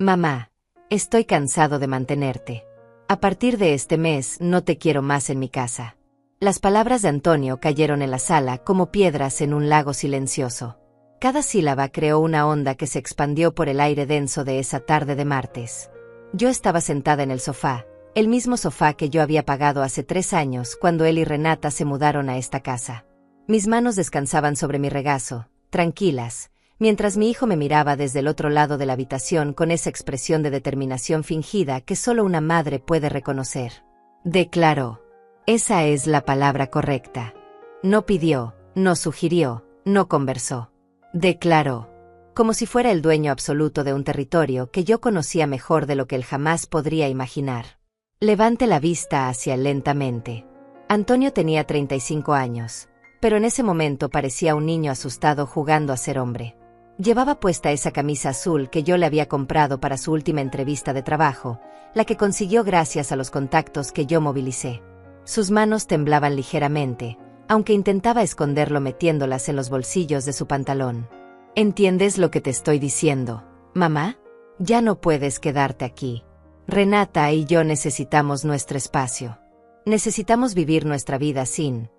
Mamá, estoy cansado de mantenerte. A partir de este mes no te quiero más en mi casa. Las palabras de Antonio cayeron en la sala como piedras en un lago silencioso. Cada sílaba creó una onda que se expandió por el aire denso de esa tarde de martes. Yo estaba sentada en el sofá, el mismo sofá que yo había pagado hace 3 años cuando él y Renata se mudaron a esta casa. Mis manos descansaban sobre mi regazo, tranquilas, mientras mi hijo me miraba desde el otro lado de la habitación con esa expresión de determinación fingida que solo una madre puede reconocer. Declaró. Esa es la palabra correcta. No pidió, no sugirió, no conversó. Declaró. Como si fuera el dueño absoluto de un territorio que yo conocía mejor de lo que él jamás podría imaginar. Levante la vista hacia él lentamente. Antonio tenía 35 años, pero en ese momento parecía un niño asustado jugando a ser hombre. Llevaba puesta esa camisa azul que yo le había comprado para su última entrevista de trabajo, la que consiguió gracias a los contactos que yo movilicé. Sus manos temblaban ligeramente, aunque intentaba esconderlo metiéndolas en los bolsillos de su pantalón. ¿Entiendes lo que te estoy diciendo, mamá? Ya no puedes quedarte aquí. Renata y yo necesitamos nuestro espacio. Necesitamos vivir nuestra vida sin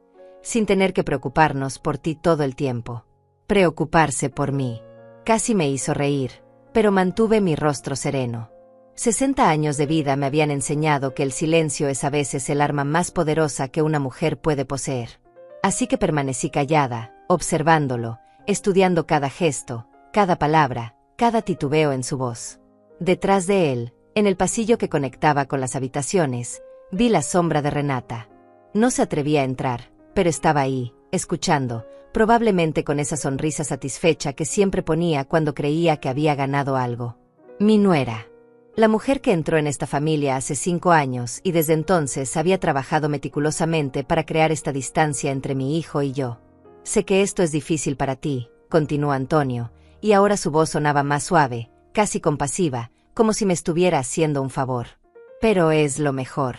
tener que preocuparnos por ti todo el tiempo. Preocuparse por mí. Casi me hizo reír, pero mantuve mi rostro sereno. 60 años de vida me habían enseñado que el silencio es a veces el arma más poderosa que una mujer puede poseer. Así que permanecí callada, observándolo, estudiando cada gesto, cada palabra, cada titubeo en su voz. Detrás de él, en el pasillo que conectaba con las habitaciones, vi la sombra de Renata. No se atrevía a entrar, pero estaba ahí, escuchando, probablemente con esa sonrisa satisfecha que siempre ponía cuando creía que había ganado algo. Mi nuera. La mujer que entró en esta familia hace 5 años y desde entonces había trabajado meticulosamente para crear esta distancia entre mi hijo y yo. Sé que esto es difícil para ti, continuó Antonio, y ahora su voz sonaba más suave, casi compasiva, como si me estuviera haciendo un favor. Pero es lo mejor.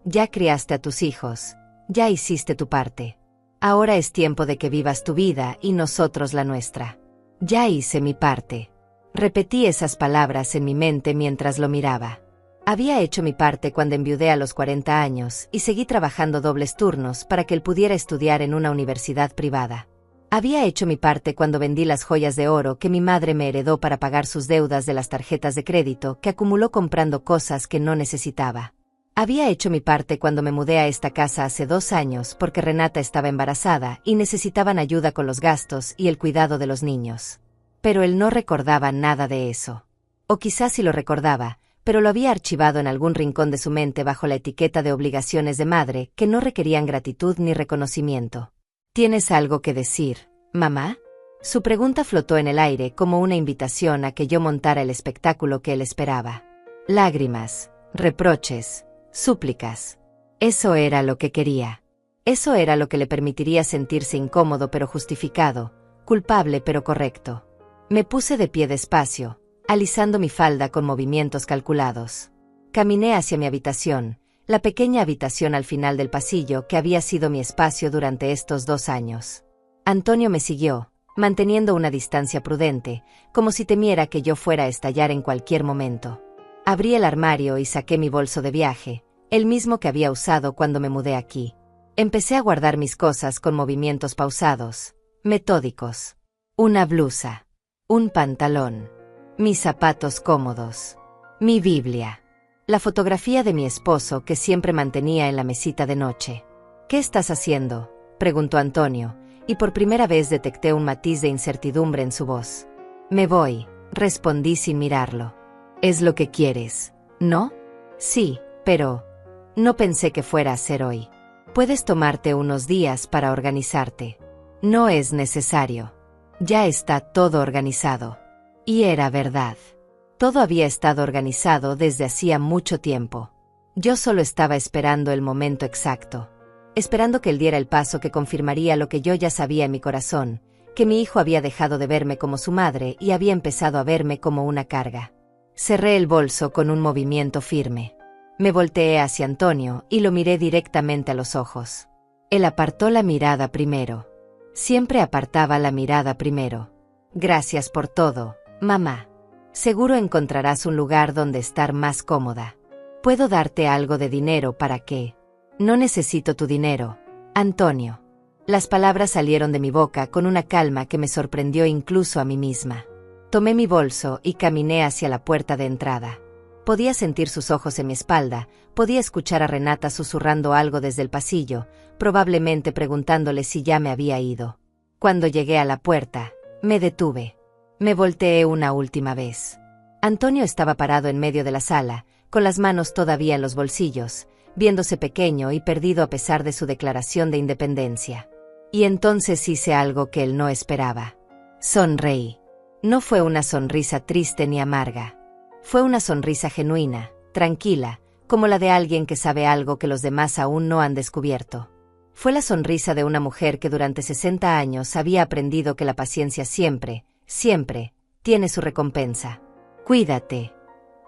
Ya criaste a tus hijos, ya hiciste tu parte. Ahora es tiempo de que vivas tu vida y nosotros la nuestra. Ya hice mi parte. Repetí esas palabras en mi mente mientras lo miraba. Había hecho mi parte cuando enviudé a los 40 años y seguí trabajando dobles turnos para que él pudiera estudiar en una universidad privada. Había hecho mi parte cuando vendí las joyas de oro que mi madre me heredó para pagar sus deudas de las tarjetas de crédito que acumuló comprando cosas que no necesitaba. Había hecho mi parte cuando me mudé a esta casa hace 2 años porque Renata estaba embarazada y necesitaban ayuda con los gastos y el cuidado de los niños. Pero él no recordaba nada de eso. O quizás sí lo recordaba, pero lo había archivado en algún rincón de su mente bajo la etiqueta de obligaciones de madre que no requerían gratitud ni reconocimiento. ¿Tienes algo que decir, mamá? Su pregunta flotó en el aire como una invitación a que yo montara el espectáculo que él esperaba. Lágrimas, reproches, súplicas. Eso era lo que quería. Eso era lo que le permitiría sentirse incómodo pero justificado, culpable pero correcto. Me puse de pie despacio, alisando mi falda con movimientos calculados. Caminé hacia mi habitación, la pequeña habitación al final del pasillo que había sido mi espacio durante estos 2 años. Antonio me siguió, manteniendo una distancia prudente, como si temiera que yo fuera a estallar en cualquier momento. Abrí el armario y saqué mi bolso de viaje, el mismo que había usado cuando me mudé aquí. Empecé a guardar mis cosas con movimientos pausados, metódicos. Una blusa. Un pantalón. Mis zapatos cómodos. Mi Biblia. La fotografía de mi esposo que siempre mantenía en la mesita de noche. ¿Qué estás haciendo?, preguntó Antonio, y por primera vez detecté un matiz de incertidumbre en su voz. Me voy, respondí sin mirarlo. ¿Es lo que quieres, no? Sí, pero no pensé que fuera a ser hoy. Puedes tomarte unos días para organizarte. No es necesario. Ya está todo organizado. Y era verdad. Todo había estado organizado desde hacía mucho tiempo. Yo solo estaba esperando el momento exacto. Esperando que él diera el paso que confirmaría lo que yo ya sabía en mi corazón, que mi hijo había dejado de verme como su madre y había empezado a verme como una carga. Cerré el bolso con un movimiento firme. Me volteé hacia Antonio y lo miré directamente a los ojos. Él apartó la mirada primero. Siempre apartaba la mirada primero. Gracias por todo, mamá. Seguro encontrarás un lugar donde estar más cómoda. Puedo darte algo de dinero para que... No necesito tu dinero, Antonio. Las palabras salieron de mi boca con una calma que me sorprendió incluso a mí misma. Tomé mi bolso y caminé hacia la puerta de entrada. Podía sentir sus ojos en mi espalda, podía escuchar a Renata susurrando algo desde el pasillo, probablemente preguntándole si ya me había ido. Cuando llegué a la puerta, me detuve. Me volteé una última vez. Antonio estaba parado en medio de la sala, con las manos todavía en los bolsillos, viéndose pequeño y perdido a pesar de su declaración de independencia. Y entonces hice algo que él no esperaba. Sonreí. No fue una sonrisa triste ni amarga. Fue una sonrisa genuina, tranquila, como la de alguien que sabe algo que los demás aún no han descubierto. Fue la sonrisa de una mujer que durante 60 años había aprendido que la paciencia siempre, siempre, tiene su recompensa. Cuídate,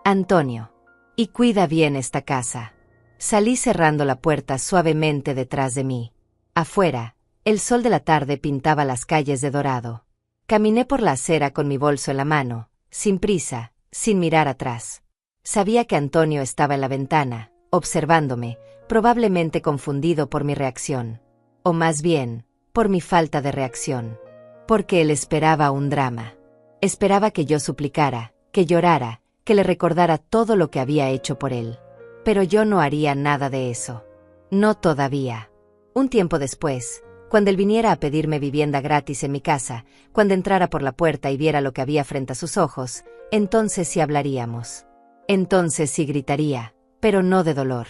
Antonio. Y cuida bien esta casa. Salí cerrando la puerta suavemente detrás de mí. Afuera, el sol de la tarde pintaba las calles de dorado. Caminé por la acera con mi bolso en la mano, sin prisa, sin mirar atrás. Sabía que Antonio estaba en la ventana, observándome, probablemente confundido por mi reacción. O más bien, por mi falta de reacción. Porque él esperaba un drama. Esperaba que yo suplicara, que llorara, que le recordara todo lo que había hecho por él. Pero yo no haría nada de eso. No todavía. Un tiempo después, cuando él viniera a pedirme vivienda gratis en mi casa, cuando entrara por la puerta y viera lo que había frente a sus ojos, entonces sí hablaríamos. Entonces sí gritaría, pero no de dolor.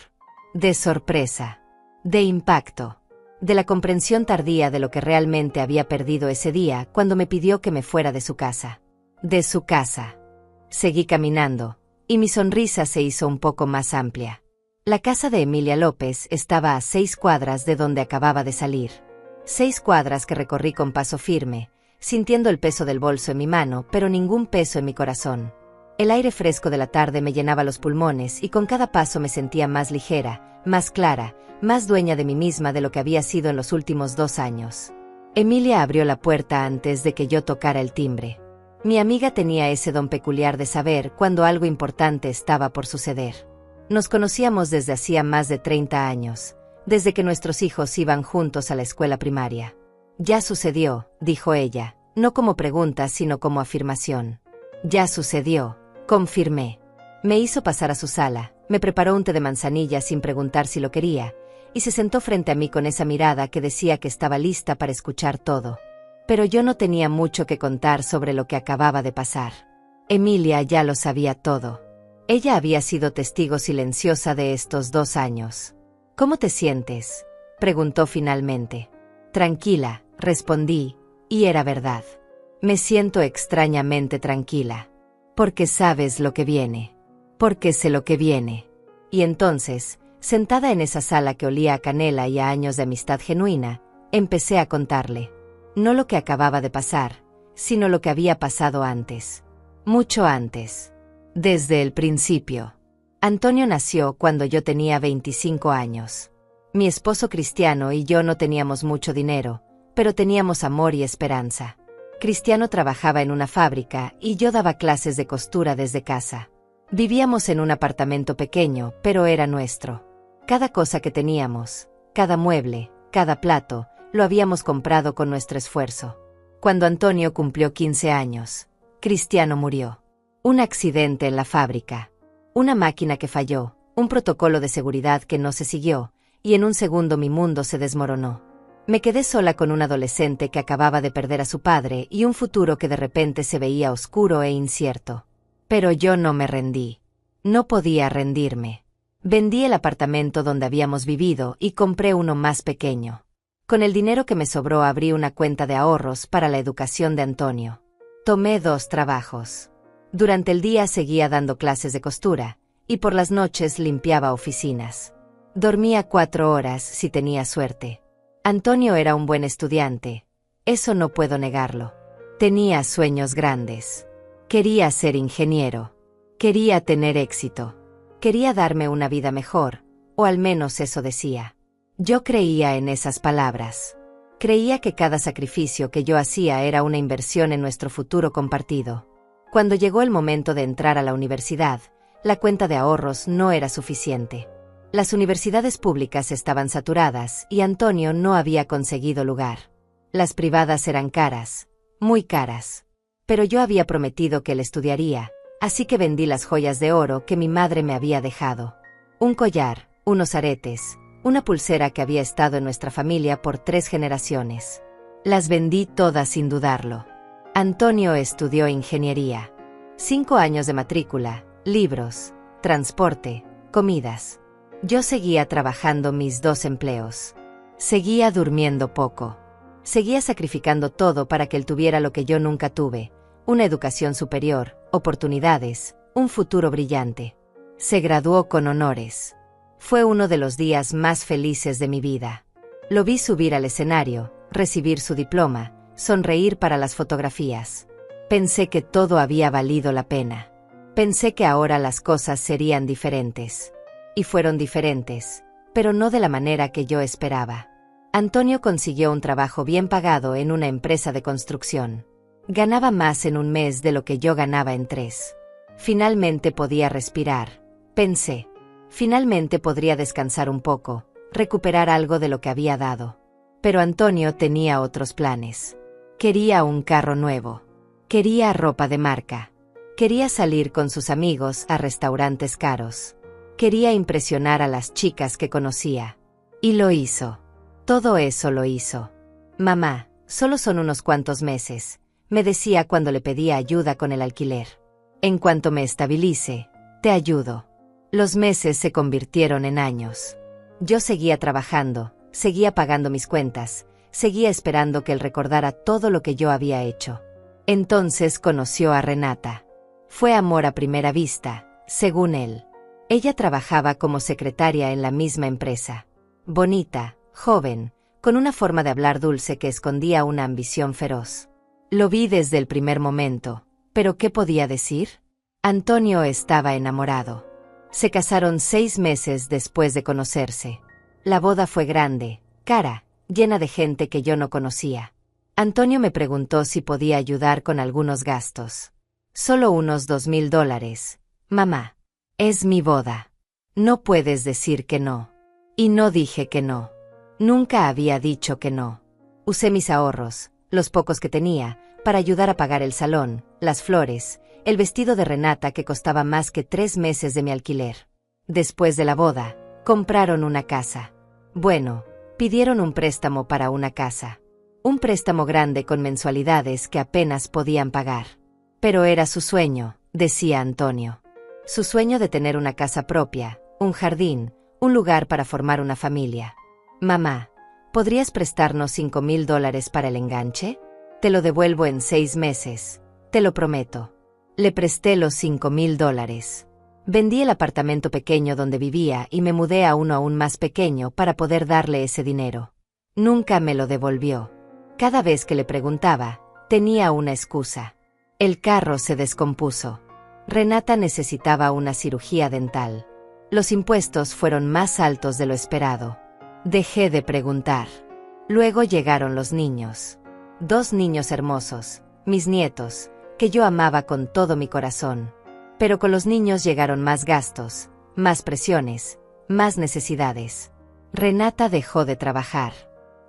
De sorpresa. De impacto. De la comprensión tardía de lo que realmente había perdido ese día cuando me pidió que me fuera de su casa. De su casa. Seguí caminando, y mi sonrisa se hizo un poco más amplia. La casa de Emilia López estaba a 6 cuadras de donde acababa de salir. 6 cuadras que recorrí con paso firme, sintiendo el peso del bolso en mi mano, pero ningún peso en mi corazón. El aire fresco de la tarde me llenaba los pulmones y con cada paso me sentía más ligera, más clara, más dueña de mí misma de lo que había sido en los últimos 2 años. Emilia abrió la puerta antes de que yo tocara el timbre. Mi amiga tenía ese don peculiar de saber cuando algo importante estaba por suceder. Nos conocíamos desde hacía más de 30 años, desde que nuestros hijos iban juntos a la escuela primaria. Ya sucedió, dijo ella, no como pregunta sino como afirmación. Ya sucedió, confirmé. Me hizo pasar a su sala, me preparó un té de manzanilla sin preguntar si lo quería, y se sentó frente a mí con esa mirada que decía que estaba lista para escuchar todo. Pero yo no tenía mucho que contar sobre lo que acababa de pasar. Emilia ya lo sabía todo. Ella había sido testigo silenciosa de estos 2 años. ¿Cómo te sientes?, preguntó finalmente. Tranquila, respondí, y era verdad. Me siento extrañamente tranquila. Porque sabes lo que viene. Porque sé lo que viene. Y entonces, sentada en esa sala que olía a canela y a años de amistad genuina, empecé a contarle. No lo que acababa de pasar, sino lo que había pasado antes. Mucho antes. Desde el principio. Antonio nació cuando yo tenía 25 años. Mi esposo Cristiano y yo no teníamos mucho dinero, pero teníamos amor y esperanza. Cristiano trabajaba en una fábrica y yo daba clases de costura desde casa. Vivíamos en un apartamento pequeño, pero era nuestro. Cada cosa que teníamos, cada mueble, cada plato, lo habíamos comprado con nuestro esfuerzo. Cuando Antonio cumplió 15 años, Cristiano murió. Un accidente en la fábrica. Una máquina que falló, un protocolo de seguridad que no se siguió, y en un segundo mi mundo se desmoronó. Me quedé sola con un adolescente que acababa de perder a su padre y un futuro que de repente se veía oscuro e incierto. Pero yo no me rendí. No podía rendirme. Vendí el apartamento donde habíamos vivido y compré uno más pequeño. Con el dinero que me sobró abrí una cuenta de ahorros para la educación de Antonio. Tomé 2 trabajos. Durante el día seguía dando clases de costura, y por las noches limpiaba oficinas. Dormía 4 horas si tenía suerte. Antonio era un buen estudiante, eso no puedo negarlo. Tenía sueños grandes. Quería ser ingeniero. Quería tener éxito. Quería darme una vida mejor, o al menos eso decía. Yo creía en esas palabras. Creía que cada sacrificio que yo hacía era una inversión en nuestro futuro compartido. Cuando llegó el momento de entrar a la universidad, la cuenta de ahorros no era suficiente. Las universidades públicas estaban saturadas y Antonio no había conseguido lugar. Las privadas eran caras, muy caras. Pero yo había prometido que él estudiaría, así que vendí las joyas de oro que mi madre me había dejado. Un collar, unos aretes, una pulsera que había estado en nuestra familia por 3 generaciones. Las vendí todas sin dudarlo. Antonio estudió ingeniería. 5 años de matrícula, libros, transporte, comidas. Yo seguía trabajando mis 2 empleos. Seguía durmiendo poco. Seguía sacrificando todo para que él tuviera lo que yo nunca tuve: una educación superior, oportunidades, un futuro brillante. Se graduó con honores. Fue uno de los días más felices de mi vida. Lo vi subir al escenario, recibir su diploma, sonreír para las fotografías. Pensé que todo había valido la pena. Pensé que ahora las cosas serían diferentes. Y fueron diferentes, pero no de la manera que yo esperaba. Antonio consiguió un trabajo bien pagado en una empresa de construcción. Ganaba más en un mes de lo que yo ganaba en 3. Finalmente podía respirar, pensé. Finalmente podría descansar un poco, recuperar algo de lo que había dado. Pero Antonio tenía otros planes. Quería un carro nuevo. Quería ropa de marca. Quería salir con sus amigos a restaurantes caros. Quería impresionar a las chicas que conocía. Y lo hizo. Todo eso lo hizo. Mamá, solo son unos cuantos meses, me decía cuando le pedía ayuda con el alquiler. En cuanto me estabilice, te ayudo. Los meses se convirtieron en años. Yo seguía trabajando, seguía pagando mis cuentas, seguía esperando que él recordara todo lo que yo había hecho. Entonces conoció a Renata. Fue amor a primera vista, según él. Ella trabajaba como secretaria en la misma empresa. Bonita, joven, con una forma de hablar dulce que escondía una ambición feroz. Lo vi desde el primer momento, pero ¿qué podía decir? Antonio estaba enamorado. Se casaron 6 meses después de conocerse. La boda fue grande, cara, llena de gente que yo no conocía. Antonio me preguntó si podía ayudar con algunos gastos. Solo unos $2,000. Mamá, es mi boda. No puedes decir que no. Y no dije que no. Nunca había dicho que no. Usé mis ahorros, los pocos que tenía, para ayudar a pagar el salón, las flores, el vestido de Renata que costaba más que 3 meses de mi alquiler. Después de la boda, compraron una casa. Bueno, pidieron un préstamo para una casa. Un préstamo grande con mensualidades que apenas podían pagar. Pero era su sueño, decía Antonio. Su sueño de tener una casa propia, un jardín, un lugar para formar una familia. Mamá, ¿podrías prestarnos $5,000 para el enganche? Te lo devuelvo en 6 meses, te lo prometo. Le presté los $5,000. Vendí el apartamento pequeño donde vivía y me mudé a uno aún más pequeño para poder darle ese dinero. Nunca me lo devolvió. Cada vez que le preguntaba, tenía una excusa. El carro se descompuso. Renata necesitaba una cirugía dental. Los impuestos fueron más altos de lo esperado. Dejé de preguntar. Luego llegaron los niños. 2 niños hermosos, mis nietos, que yo amaba con todo mi corazón. Pero con los niños llegaron más gastos, más presiones, más necesidades. Renata dejó de trabajar.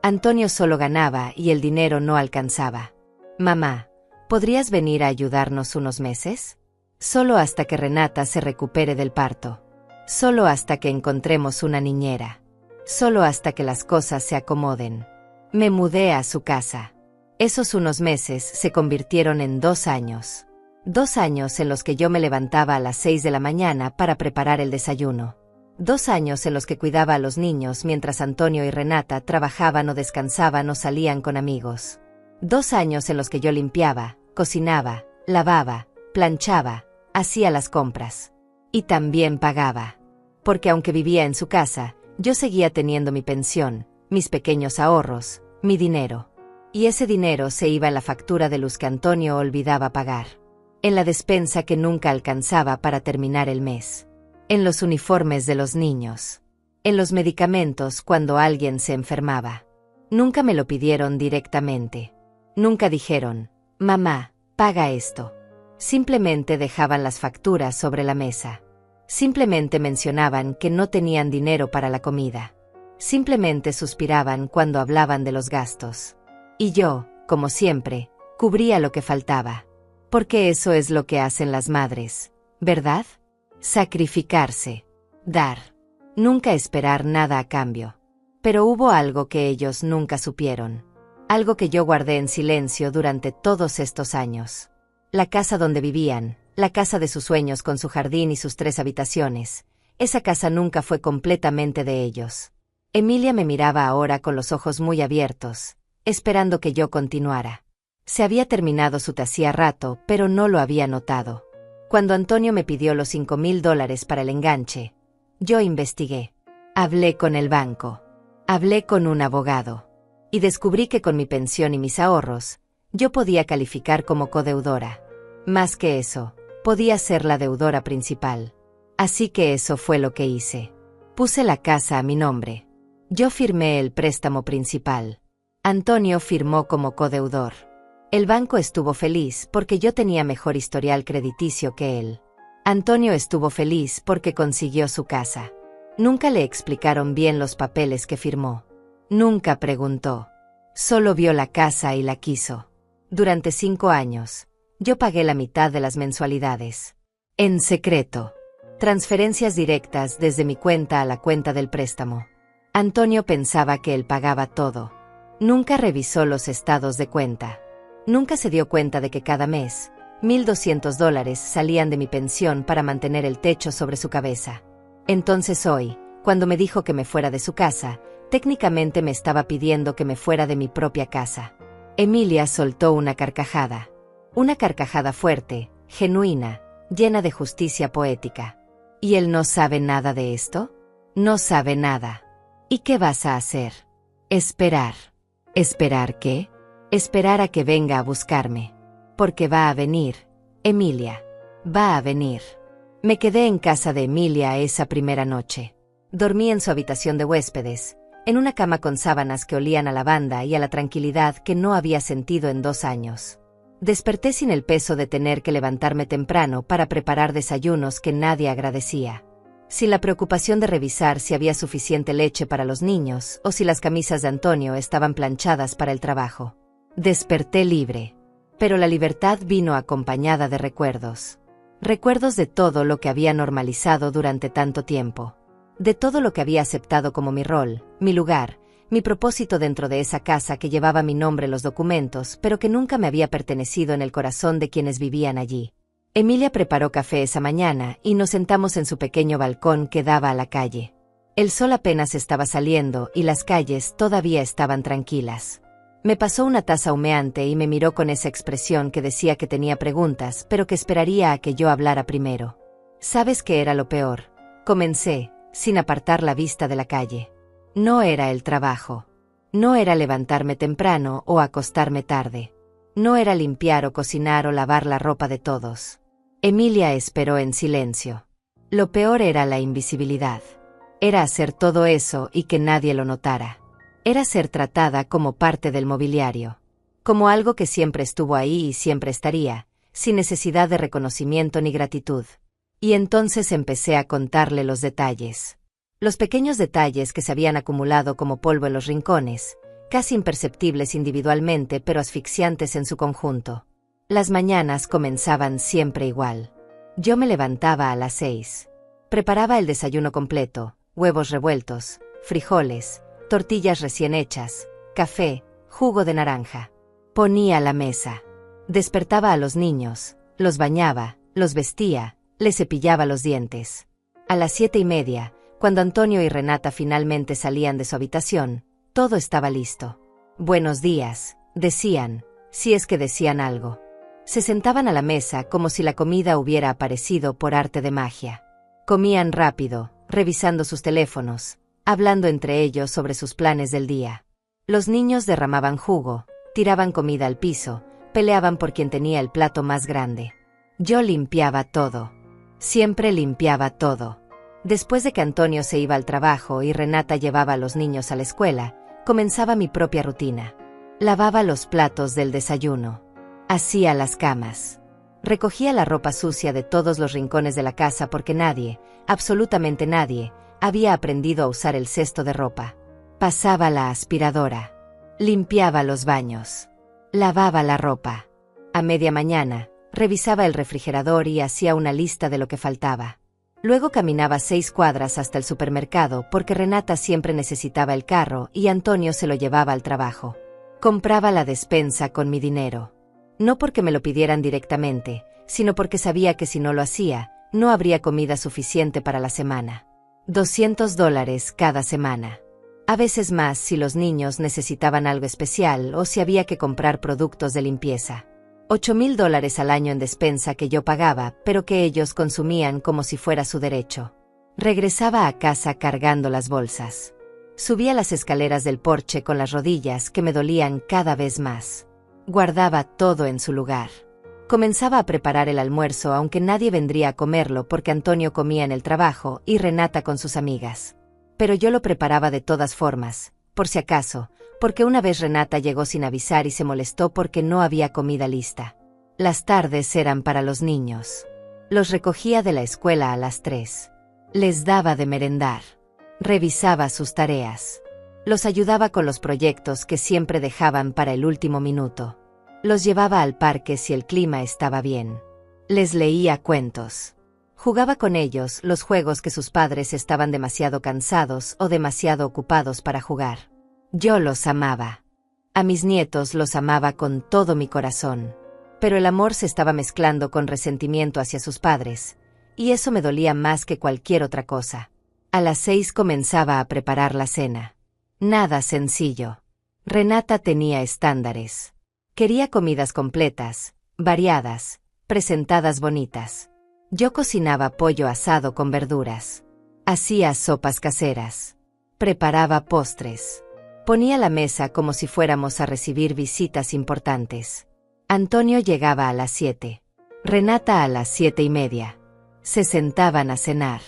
Antonio solo ganaba y el dinero no alcanzaba. Mamá, ¿podrías venir a ayudarnos unos meses? Solo hasta que Renata se recupere del parto. Solo hasta que encontremos una niñera. Solo hasta que las cosas se acomoden. Me mudé a su casa. Esos unos meses se convirtieron en 2 años. 2 años en los que yo me levantaba a las 6 de la mañana para preparar el desayuno. 2 años en los que cuidaba a los niños mientras Antonio y Renata trabajaban o descansaban o salían con amigos. 2 años en los que yo limpiaba, cocinaba, lavaba, planchaba, hacía las compras. Y también pagaba. Porque aunque vivía en su casa, yo seguía teniendo mi pensión, mis pequeños ahorros, mi dinero. Y ese dinero se iba en la factura de luz que Antonio olvidaba pagar. En la despensa que nunca alcanzaba para terminar el mes. En los uniformes de los niños. En los medicamentos cuando alguien se enfermaba. Nunca me lo pidieron directamente. Nunca dijeron, mamá, paga esto. Simplemente dejaban las facturas sobre la mesa. Simplemente mencionaban que no tenían dinero para la comida. Simplemente suspiraban cuando hablaban de los gastos. Y yo, como siempre, cubría lo que faltaba. Porque eso es lo que hacen las madres, ¿verdad? Sacrificarse. Dar. Nunca esperar nada a cambio. Pero hubo algo que ellos nunca supieron. Algo que yo guardé en silencio durante todos estos años. La casa donde vivían, la casa de sus sueños con su jardín y sus 3 habitaciones. Esa casa nunca fue completamente de ellos. Emilia me miraba ahora con los ojos muy abiertos, esperando que yo continuara. Se había terminado su té hacía rato, pero no lo había notado. Cuando Antonio me pidió los $5,000 para el enganche, yo investigué. Hablé con el banco. Hablé con un abogado. Y descubrí que con mi pensión y mis ahorros, yo podía calificar como codeudora. Más que eso, podía ser la deudora principal. Así que eso fue lo que hice. Puse la casa a mi nombre. Yo firmé el préstamo principal. Antonio firmó como codeudor. El banco estuvo feliz porque yo tenía mejor historial crediticio que él. Antonio estuvo feliz porque consiguió su casa. Nunca le explicaron bien los papeles que firmó. Nunca preguntó. Solo vio la casa y la quiso. Durante 5 años, yo pagué la mitad de las mensualidades. En secreto. Transferencias directas desde mi cuenta a la cuenta del préstamo. Antonio pensaba que él pagaba todo. Nunca revisó los estados de cuenta. Nunca se dio cuenta de que cada mes, $1,200 salían de mi pensión para mantener el techo sobre su cabeza. Entonces hoy, cuando me dijo que me fuera de su casa, técnicamente me estaba pidiendo que me fuera de mi propia casa. Emilia soltó una carcajada. Una carcajada fuerte, genuina, llena de justicia poética. ¿Y él no sabe nada de esto? No sabe nada. ¿Y qué vas a hacer? Esperar. ¿Esperar qué? Esperar a que venga a buscarme. Porque va a venir, Emilia. Va a venir. Me quedé en casa de Emilia esa primera noche. Dormí en su habitación de huéspedes, en una cama con sábanas que olían a lavanda y a la tranquilidad que no había sentido en 2 años. Desperté sin el peso de tener que levantarme temprano para preparar desayunos que nadie agradecía. Sin la preocupación de revisar si había suficiente leche para los niños o si las camisas de Antonio estaban planchadas para el trabajo. Desperté libre. Pero la libertad vino acompañada de recuerdos. Recuerdos de todo lo que había normalizado durante tanto tiempo. De todo lo que había aceptado como mi rol, mi lugar, mi propósito dentro de esa casa que llevaba mi nombre en los documentos, pero que nunca me había pertenecido en el corazón de quienes vivían allí. Emilia preparó café esa mañana y nos sentamos en su pequeño balcón que daba a la calle. El sol apenas estaba saliendo y las calles todavía estaban tranquilas. Me pasó una taza humeante y me miró con esa expresión que decía que tenía preguntas, pero que esperaría a que yo hablara primero. ¿Sabes qué era lo peor? Comencé, sin apartar la vista de la calle. No era el trabajo. No era levantarme temprano o acostarme tarde. No era limpiar o cocinar o lavar la ropa de todos. Emilia esperó en silencio. Lo peor era la invisibilidad. Era hacer todo eso y que nadie lo notara. Era ser tratada como parte del mobiliario. Como algo que siempre estuvo ahí y siempre estaría, sin necesidad de reconocimiento ni gratitud. Y entonces empecé a contarle los detalles. Los pequeños detalles que se habían acumulado como polvo en los rincones, casi imperceptibles individualmente pero asfixiantes en su conjunto. Las mañanas comenzaban siempre igual. Yo me levantaba a las 6. Preparaba el desayuno completo, huevos revueltos, frijoles, tortillas recién hechas, café, jugo de naranja. Ponía la mesa. Despertaba a los niños, los bañaba, los vestía, les cepillaba los dientes. A las 7:30, cuando Antonio y Renata finalmente salían de su habitación, todo estaba listo. Buenos días, decían, si es que decían algo. Se sentaban a la mesa como si la comida hubiera aparecido por arte de magia. Comían rápido, revisando sus teléfonos, hablando entre ellos sobre sus planes del día. Los niños derramaban jugo, tiraban comida al piso, peleaban por quien tenía el plato más grande. Yo limpiaba todo. Siempre limpiaba todo. Después de que Antonio se iba al trabajo y Renata llevaba a los niños a la escuela, comenzaba mi propia rutina. Lavaba los platos del desayuno. Hacía las camas. Recogía la ropa sucia de todos los rincones de la casa porque nadie, absolutamente nadie, había aprendido a usar el cesto de ropa. Pasaba la aspiradora. Limpiaba los baños. Lavaba la ropa. A media mañana, revisaba el refrigerador y hacía una lista de lo que faltaba. Luego caminaba 6 cuadras hasta el supermercado porque Renata siempre necesitaba el carro y Antonio se lo llevaba al trabajo. Compraba la despensa con mi dinero. No porque me lo pidieran directamente, sino porque sabía que si no lo hacía, no habría comida suficiente para la semana. $200 cada semana. A veces más si los niños necesitaban algo especial o si había que comprar productos de limpieza. $8,000 al año en despensa que yo pagaba, pero que ellos consumían como si fuera su derecho. Regresaba a casa cargando las bolsas. Subía las escaleras del porche con las rodillas que me dolían cada vez más. Guardaba todo en su lugar. Comenzaba a preparar el almuerzo aunque nadie vendría a comerlo porque Antonio comía en el trabajo y Renata con sus amigas. Pero yo lo preparaba de todas formas, por si acaso, porque una vez Renata llegó sin avisar y se molestó porque no había comida lista. Las tardes eran para los niños. Los recogía de la escuela a las 3. Les daba de merendar. Revisaba sus tareas. Los ayudaba con los proyectos que siempre dejaban para el último minuto. Los llevaba al parque si el clima estaba bien. Les leía cuentos. Jugaba con ellos los juegos que sus padres estaban demasiado cansados o demasiado ocupados para jugar. Yo los amaba. A mis nietos los amaba con todo mi corazón. Pero el amor se estaba mezclando con resentimiento hacia sus padres, y eso me dolía más que cualquier otra cosa. A las 6 comenzaba a preparar la cena. Nada sencillo. Renata tenía estándares. Quería comidas completas, variadas, presentadas bonitas. Yo cocinaba pollo asado con verduras. Hacía sopas caseras. Preparaba postres. Ponía la mesa como si fuéramos a recibir visitas importantes. Antonio llegaba a las 7. Renata a las 7:30. Se sentaban a cenar.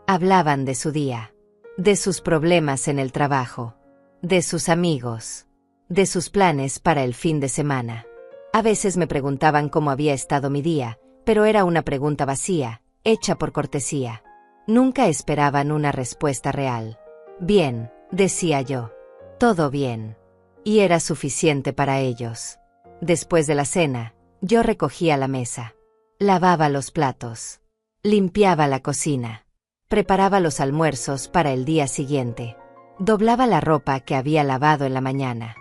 Hablaban de su día. De sus problemas en el trabajo. De sus amigos. De sus planes para el fin de semana. A veces me preguntaban cómo había estado mi día, pero era una pregunta vacía, hecha por cortesía. Nunca esperaban una respuesta real. Bien, decía yo. Todo bien. Y era suficiente para ellos. Después de la cena, yo recogía la mesa. Lavaba los platos. Limpiaba la cocina. Preparaba los almuerzos para el día siguiente. Doblaba la ropa que había lavado en la mañana.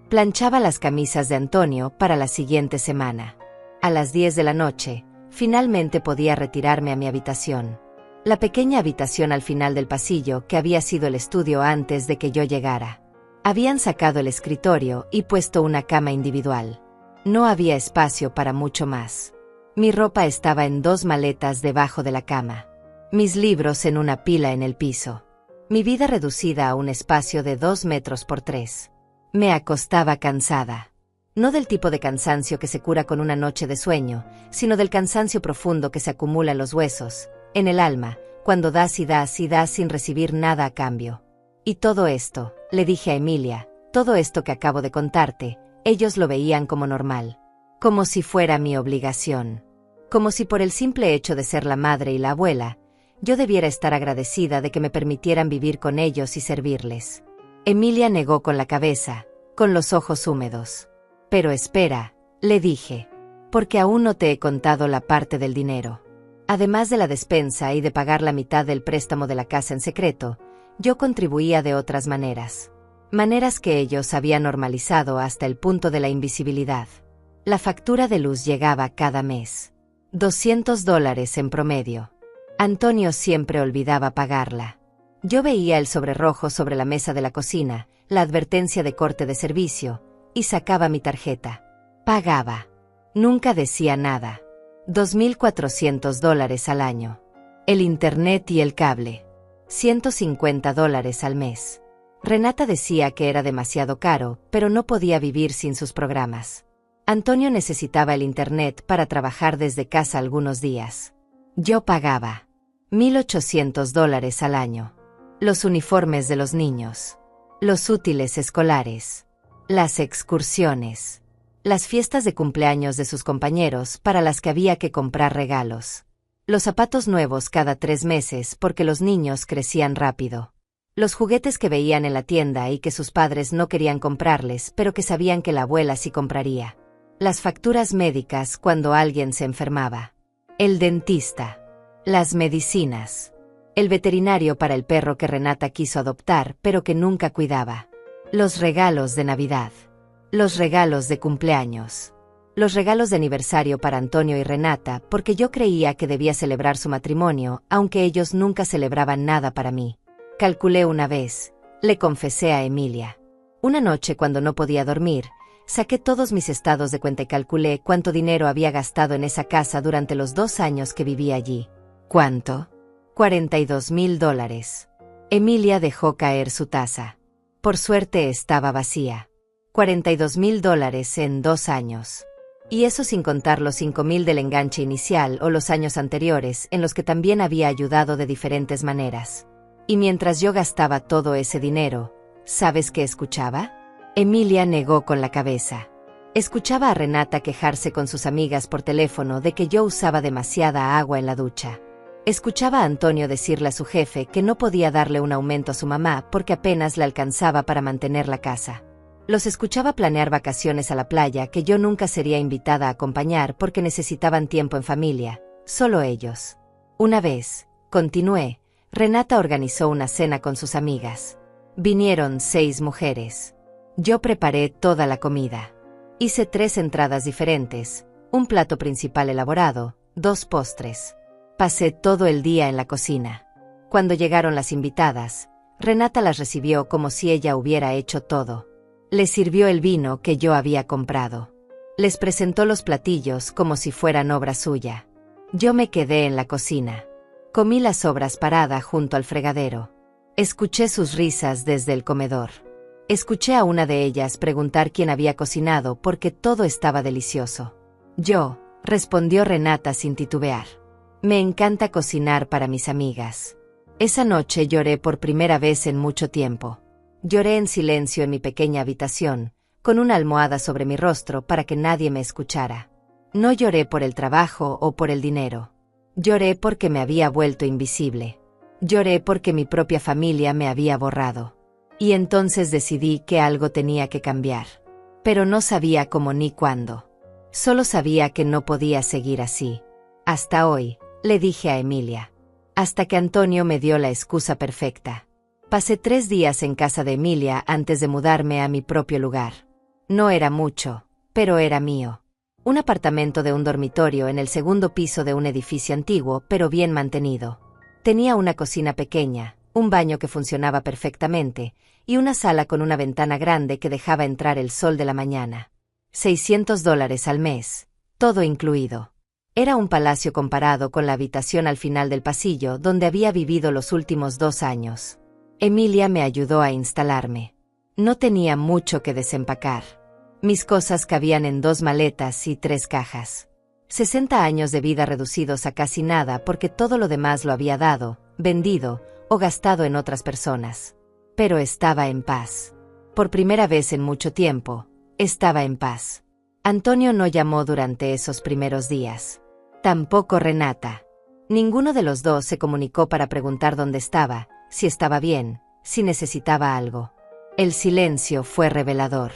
Planchaba las camisas de Antonio para la siguiente semana. A las 10 de la noche, finalmente podía retirarme a mi habitación. La pequeña habitación al final del pasillo que había sido el estudio antes de que yo llegara. Habían sacado el escritorio y puesto una cama individual. No había espacio para mucho más. Mi ropa estaba en 2 maletas debajo de la cama. Mis libros en una pila en el piso. Mi vida reducida a un espacio de 2 metros por 3. Me acostaba cansada. No del tipo de cansancio que se cura con una noche de sueño, sino del cansancio profundo que se acumula en los huesos, en el alma, cuando das y das y das sin recibir nada a cambio. Y todo esto, le dije a Emilia, todo esto que acabo de contarte, ellos lo veían como normal. Como si fuera mi obligación. Como si por el simple hecho de ser la madre y la abuela, yo debiera estar agradecida de que me permitieran vivir con ellos y servirles. Emilia negó con la cabeza, con los ojos húmedos. Pero espera, le dije, porque aún no te he contado la parte del dinero. Además de la despensa y de pagar la mitad del préstamo de la casa en secreto, yo contribuía de otras maneras. Maneras que ellos habían normalizado hasta el punto de la invisibilidad. La factura de luz llegaba cada mes. $200 en promedio. Antonio siempre olvidaba pagarla. Yo veía el sobre rojo sobre la mesa de la cocina, la advertencia de corte de servicio, y sacaba mi tarjeta. Pagaba. Nunca decía nada. $2,400 al año. El internet y el cable. $150 al mes. Renata decía que era demasiado caro, pero no podía vivir sin sus programas. Antonio necesitaba el internet para trabajar desde casa algunos días. Yo pagaba. $1,800 al año. Los uniformes de los niños. Los útiles escolares. Las excursiones. las fiestas de cumpleaños de sus compañeros para las que había que comprar regalos, los zapatos nuevos cada 3 meses porque los niños crecían rápido, los juguetes que veían en la tienda y que sus padres no querían comprarles pero que sabían que la abuela sí compraría, las facturas médicas cuando alguien se enfermaba, el dentista, las medicinas, el veterinario para el perro que Renata quiso adoptar pero que nunca cuidaba, los regalos de Navidad, los regalos de cumpleaños, los regalos de aniversario para Antonio y Renata porque yo creía que debía celebrar su matrimonio aunque ellos nunca celebraban nada para mí. Calculé una vez, le confesé a Emilia. Una noche cuando no podía dormir, saqué todos mis estados de cuenta y calculé cuánto dinero había gastado en esa casa durante los 2 años que viví allí. ¿Cuánto? $42,000. Emilia dejó caer su taza. Por suerte estaba vacía. $42,000 en 2 años. Y eso sin contar los 5,000 del enganche inicial o los años anteriores en los que también había ayudado de diferentes maneras. Y mientras yo gastaba todo ese dinero, ¿sabes qué escuchaba? Emilia negó con la cabeza. Escuchaba a Renata quejarse con sus amigas por teléfono de que yo usaba demasiada agua en la ducha. Escuchaba a Antonio decirle a su jefe que no podía darle un aumento a su mamá porque apenas le alcanzaba para mantener la casa. Los escuchaba planear vacaciones a la playa que yo nunca sería invitada a acompañar porque necesitaban tiempo en familia, solo ellos. Una vez, continué, Renata organizó una cena con sus amigas. Vinieron 6 mujeres. Yo preparé toda la comida. Hice 3 entradas diferentes, un plato principal elaborado, 2 postres. Pasé todo el día en la cocina. Cuando llegaron las invitadas, Renata las recibió como si ella hubiera hecho todo. Les sirvió el vino que yo había comprado. Les presentó los platillos como si fueran obra suya. Yo me quedé en la cocina. Comí las sobras parada junto al fregadero. Escuché sus risas desde el comedor. Escuché a una de ellas preguntar quién había cocinado porque todo estaba delicioso. Yo, respondió Renata sin titubear. Me encanta cocinar para mis amigas. Esa noche lloré por primera vez en mucho tiempo. Lloré en silencio en mi pequeña habitación, con una almohada sobre mi rostro para que nadie me escuchara. No lloré por el trabajo o por el dinero. Lloré porque me había vuelto invisible. Lloré porque mi propia familia me había borrado. Y entonces decidí que algo tenía que cambiar. Pero no sabía cómo ni cuándo. Solo sabía que no podía seguir así. Hasta hoy, le dije a Emilia. Hasta que Antonio me dio la excusa perfecta. Pasé 3 días en casa de Emilia antes de mudarme a mi propio lugar. No era mucho, pero era mío. Un apartamento de un dormitorio en el 2º piso de un edificio antiguo pero bien mantenido. Tenía una cocina pequeña, un baño que funcionaba perfectamente, y una sala con una ventana grande que dejaba entrar el sol de la mañana. $600 al mes, todo incluido. Era un palacio comparado con la habitación al final del pasillo donde había vivido los últimos 2 años. Emilia me ayudó a instalarme. No tenía mucho que desempacar. Mis cosas cabían en 2 maletas y 3 cajas. 60 años de vida reducidos a casi nada porque todo lo demás lo había dado, vendido o gastado en otras personas. Pero estaba en paz. Por primera vez en mucho tiempo, estaba en paz. Antonio no llamó durante esos primeros días. Tampoco Renata. Ninguno de los dos se comunicó para preguntar dónde estaba, si estaba bien, si necesitaba algo. El silencio fue revelador.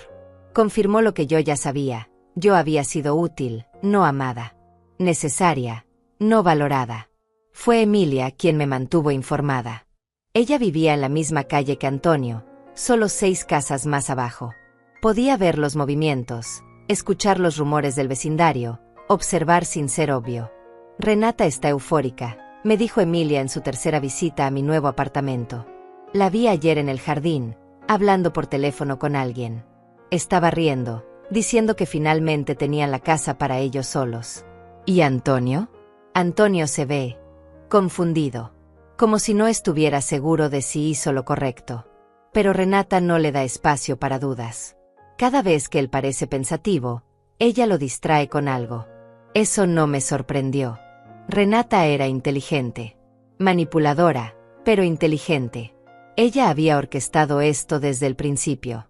Confirmó lo que yo ya sabía. Yo había sido útil, no amada. Necesaria, no valorada. Fue Emilia quien me mantuvo informada. Ella vivía en la misma calle que Antonio, solo 6 casas más abajo. Podía ver los movimientos, escuchar los rumores del vecindario, observar sin ser obvio. Renata está eufórica, me dijo Emilia en su tercera visita a mi nuevo apartamento. La vi ayer en el jardín, hablando por teléfono con alguien. Estaba riendo, diciendo que finalmente tenían la casa para ellos solos. ¿Y Antonio? Antonio se ve confundido, como si no estuviera seguro de si hizo lo correcto. Pero Renata no le da espacio para dudas. Cada vez que él parece pensativo, ella lo distrae con algo. Eso no me sorprendió. Renata era inteligente, manipuladora, pero inteligente. Ella había orquestado esto desde el principio.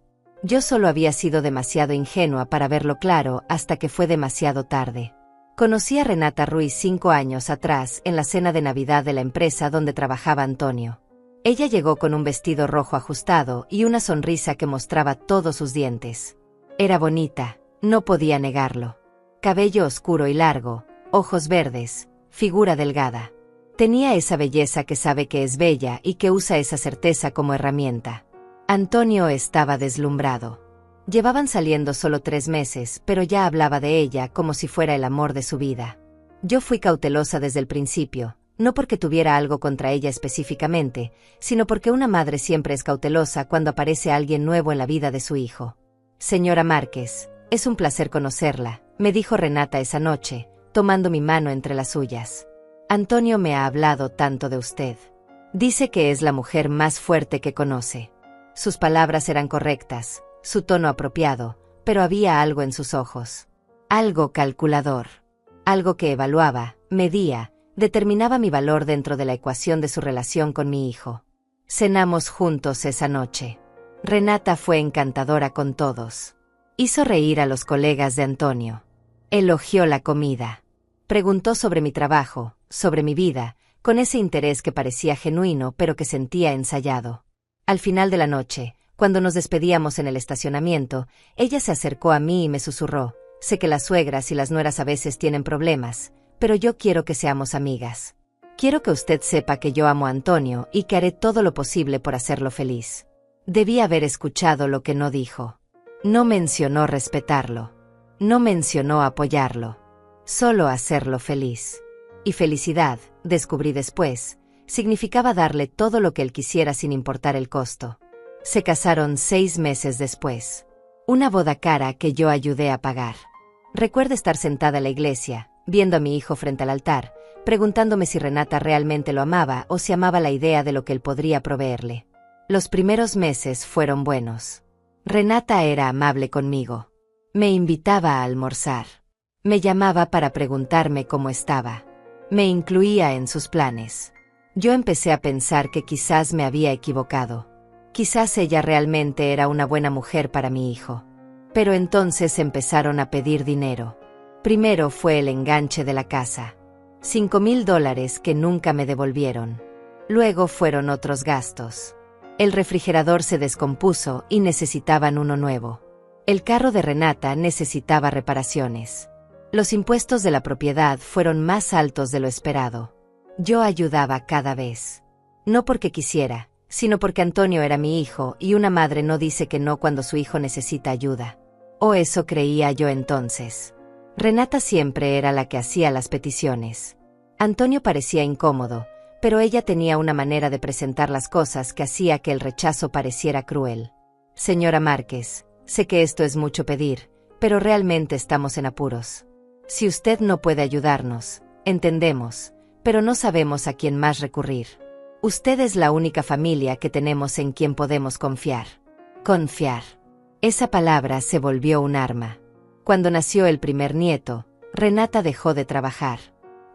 Yo solo había sido demasiado ingenua para verlo claro hasta que fue demasiado tarde. Conocí a Renata Ruiz 5 años atrás en la cena de Navidad de la empresa donde trabajaba Antonio. Ella llegó con un vestido rojo ajustado y una sonrisa que mostraba todos sus dientes. Era bonita, no podía negarlo. Cabello oscuro y largo, ojos verdes, figura delgada. Tenía esa belleza que sabe que es bella y que usa esa certeza como herramienta. Antonio estaba deslumbrado. Llevaban saliendo solo 3 meses, pero ya hablaba de ella como si fuera el amor de su vida. Yo fui cautelosa desde el principio, no porque tuviera algo contra ella específicamente, sino porque una madre siempre es cautelosa cuando aparece alguien nuevo en la vida de su hijo. Señora Márquez, es un placer conocerla, me dijo Renata esa noche, tomando mi mano entre las suyas. Antonio me ha hablado tanto de usted. Dice que es la mujer más fuerte que conoce. Sus palabras eran correctas, su tono apropiado, pero había algo en sus ojos. Algo calculador. Algo que evaluaba, medía, determinaba mi valor dentro de la ecuación de su relación con mi hijo. Cenamos juntos esa noche. Renata fue encantadora con todos. Hizo reír a los colegas de Antonio. Elogió la comida. Preguntó sobre mi trabajo, sobre mi vida, con ese interés que parecía genuino pero que sentía ensayado. Al final de la noche, cuando nos despedíamos en el estacionamiento, ella se acercó a mí y me susurró: sé que las suegras y las nueras a veces tienen problemas, pero yo quiero que seamos amigas. Quiero que usted sepa que yo amo a Antonio y que haré todo lo posible por hacerlo feliz. Debí haber escuchado lo que no dijo. No mencionó respetarlo. No mencionó apoyarlo. Solo hacerlo feliz. Y felicidad, descubrí después, significaba darle todo lo que él quisiera sin importar el costo. Se casaron 6 meses después. Una boda cara que yo ayudé a pagar. Recuerdo estar sentada en la iglesia, viendo a mi hijo frente al altar, preguntándome si Renata realmente lo amaba o si amaba la idea de lo que él podría proveerle. Los primeros meses fueron buenos. Renata era amable conmigo. Me invitaba a almorzar. Me llamaba para preguntarme cómo estaba. Me incluía en sus planes. Yo empecé a pensar que quizás me había equivocado. Quizás ella realmente era una buena mujer para mi hijo. Pero entonces empezaron a pedir dinero. Primero fue el enganche de la casa. $5,000 que nunca me devolvieron. Luego fueron otros gastos. El refrigerador se descompuso y necesitaban uno nuevo. El carro de Renata necesitaba reparaciones. Los impuestos de la propiedad fueron más altos de lo esperado. Yo ayudaba cada vez. No porque quisiera, sino porque Antonio era mi hijo y una madre no dice que no cuando su hijo necesita ayuda. O eso creía yo entonces. Renata siempre era la que hacía las peticiones. Antonio parecía incómodo, pero ella tenía una manera de presentar las cosas que hacía que el rechazo pareciera cruel. Señora Márquez, sé que esto es mucho pedir, pero realmente estamos en apuros. Si usted no puede ayudarnos, entendemos, pero no sabemos a quién más recurrir. Usted es la única familia que tenemos en quien podemos confiar. Confiar. Esa palabra se volvió un arma. Cuando nació el primer nieto, Renata dejó de trabajar.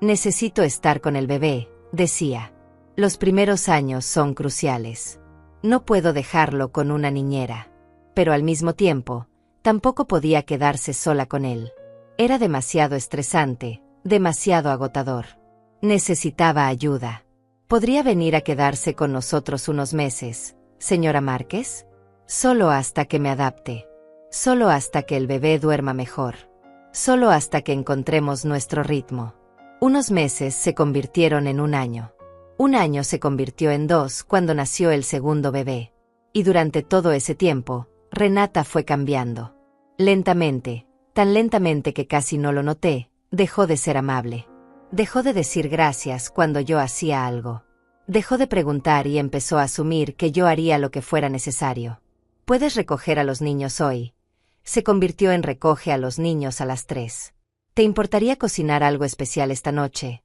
Necesito estar con el bebé, decía. Los primeros años son cruciales. No puedo dejarlo con una niñera. Pero al mismo tiempo, tampoco podía quedarse sola con él. Era demasiado estresante, demasiado agotador. Necesitaba ayuda. ¿Podría venir a quedarse con nosotros unos meses, señora Márquez? Solo hasta que me adapte. Solo hasta que el bebé duerma mejor. Solo hasta que encontremos nuestro ritmo. Unos meses se convirtieron en un año. Un año se convirtió en 2 cuando nació el segundo bebé. Y durante todo ese tiempo, Renata fue cambiando. Lentamente, tan lentamente que casi no lo noté, dejó de ser amable. Dejó de decir gracias cuando yo hacía algo. Dejó de preguntar y empezó a asumir que yo haría lo que fuera necesario. ¿Puedes recoger a los niños hoy? Se convirtió en recoge a los niños a las 3. ¿Te importaría cocinar algo especial esta noche?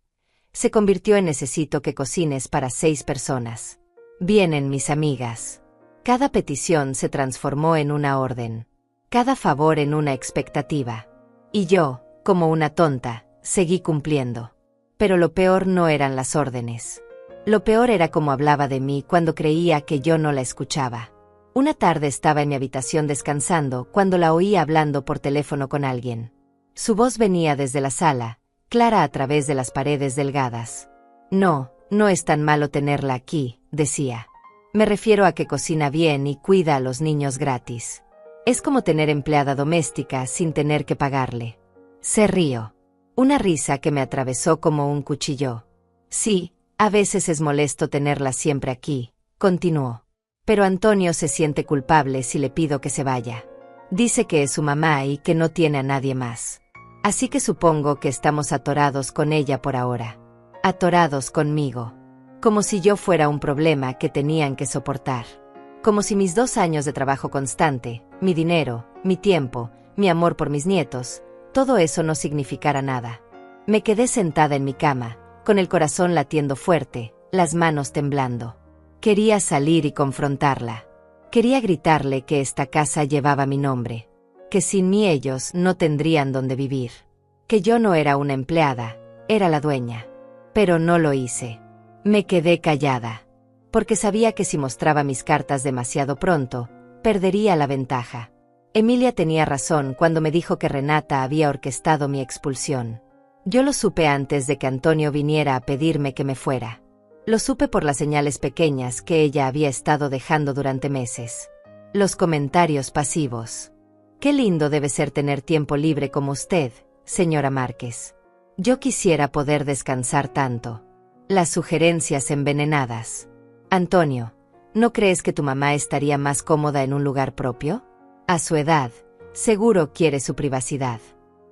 Se convirtió en necesito que cocines para 6 personas. Vienen mis amigas. Cada petición se transformó en una orden. Cada favor en una expectativa. Y yo, como una tonta, seguí cumpliendo. Pero lo peor no eran las órdenes. Lo peor era cómo hablaba de mí cuando creía que yo no la escuchaba. Una tarde estaba en mi habitación descansando cuando la oí hablando por teléfono con alguien. Su voz venía desde la sala, clara a través de las paredes delgadas. No, no es tan malo tenerla aquí, decía. Me refiero a que cocina bien y cuida a los niños gratis. Es como tener empleada doméstica sin tener que pagarle. Se rió. Una risa que me atravesó como un cuchillo. Sí, a veces es molesto tenerla siempre aquí, continuó. Pero Antonio se siente culpable si le pido que se vaya. Dice que es su mamá y que no tiene a nadie más. Así que supongo que estamos atorados con ella por ahora. Atorados conmigo. Como si yo fuera un problema que tenían que soportar. Como si mis 2 años de trabajo constante, mi dinero, mi tiempo, mi amor por mis nietos, todo eso no significara nada. Me quedé sentada en mi cama, con el corazón latiendo fuerte, las manos temblando. Quería salir y confrontarla. Quería gritarle que esta casa llevaba mi nombre. Que sin mí ellos no tendrían dónde vivir. Que yo no era una empleada, era la dueña. Pero no lo hice. Me quedé callada. Porque sabía que si mostraba mis cartas demasiado pronto, perdería la ventaja. Emilia tenía razón cuando me dijo que Renata había orquestado mi expulsión. Yo lo supe antes de que Antonio viniera a pedirme que me fuera. Lo supe por las señales pequeñas que ella había estado dejando durante meses. Los comentarios pasivos. Qué lindo debe ser tener tiempo libre como usted, señora Márquez. Yo quisiera poder descansar tanto. Las sugerencias envenenadas. Antonio, ¿no crees que tu mamá estaría más cómoda en un lugar propio? A su edad, seguro quiere su privacidad.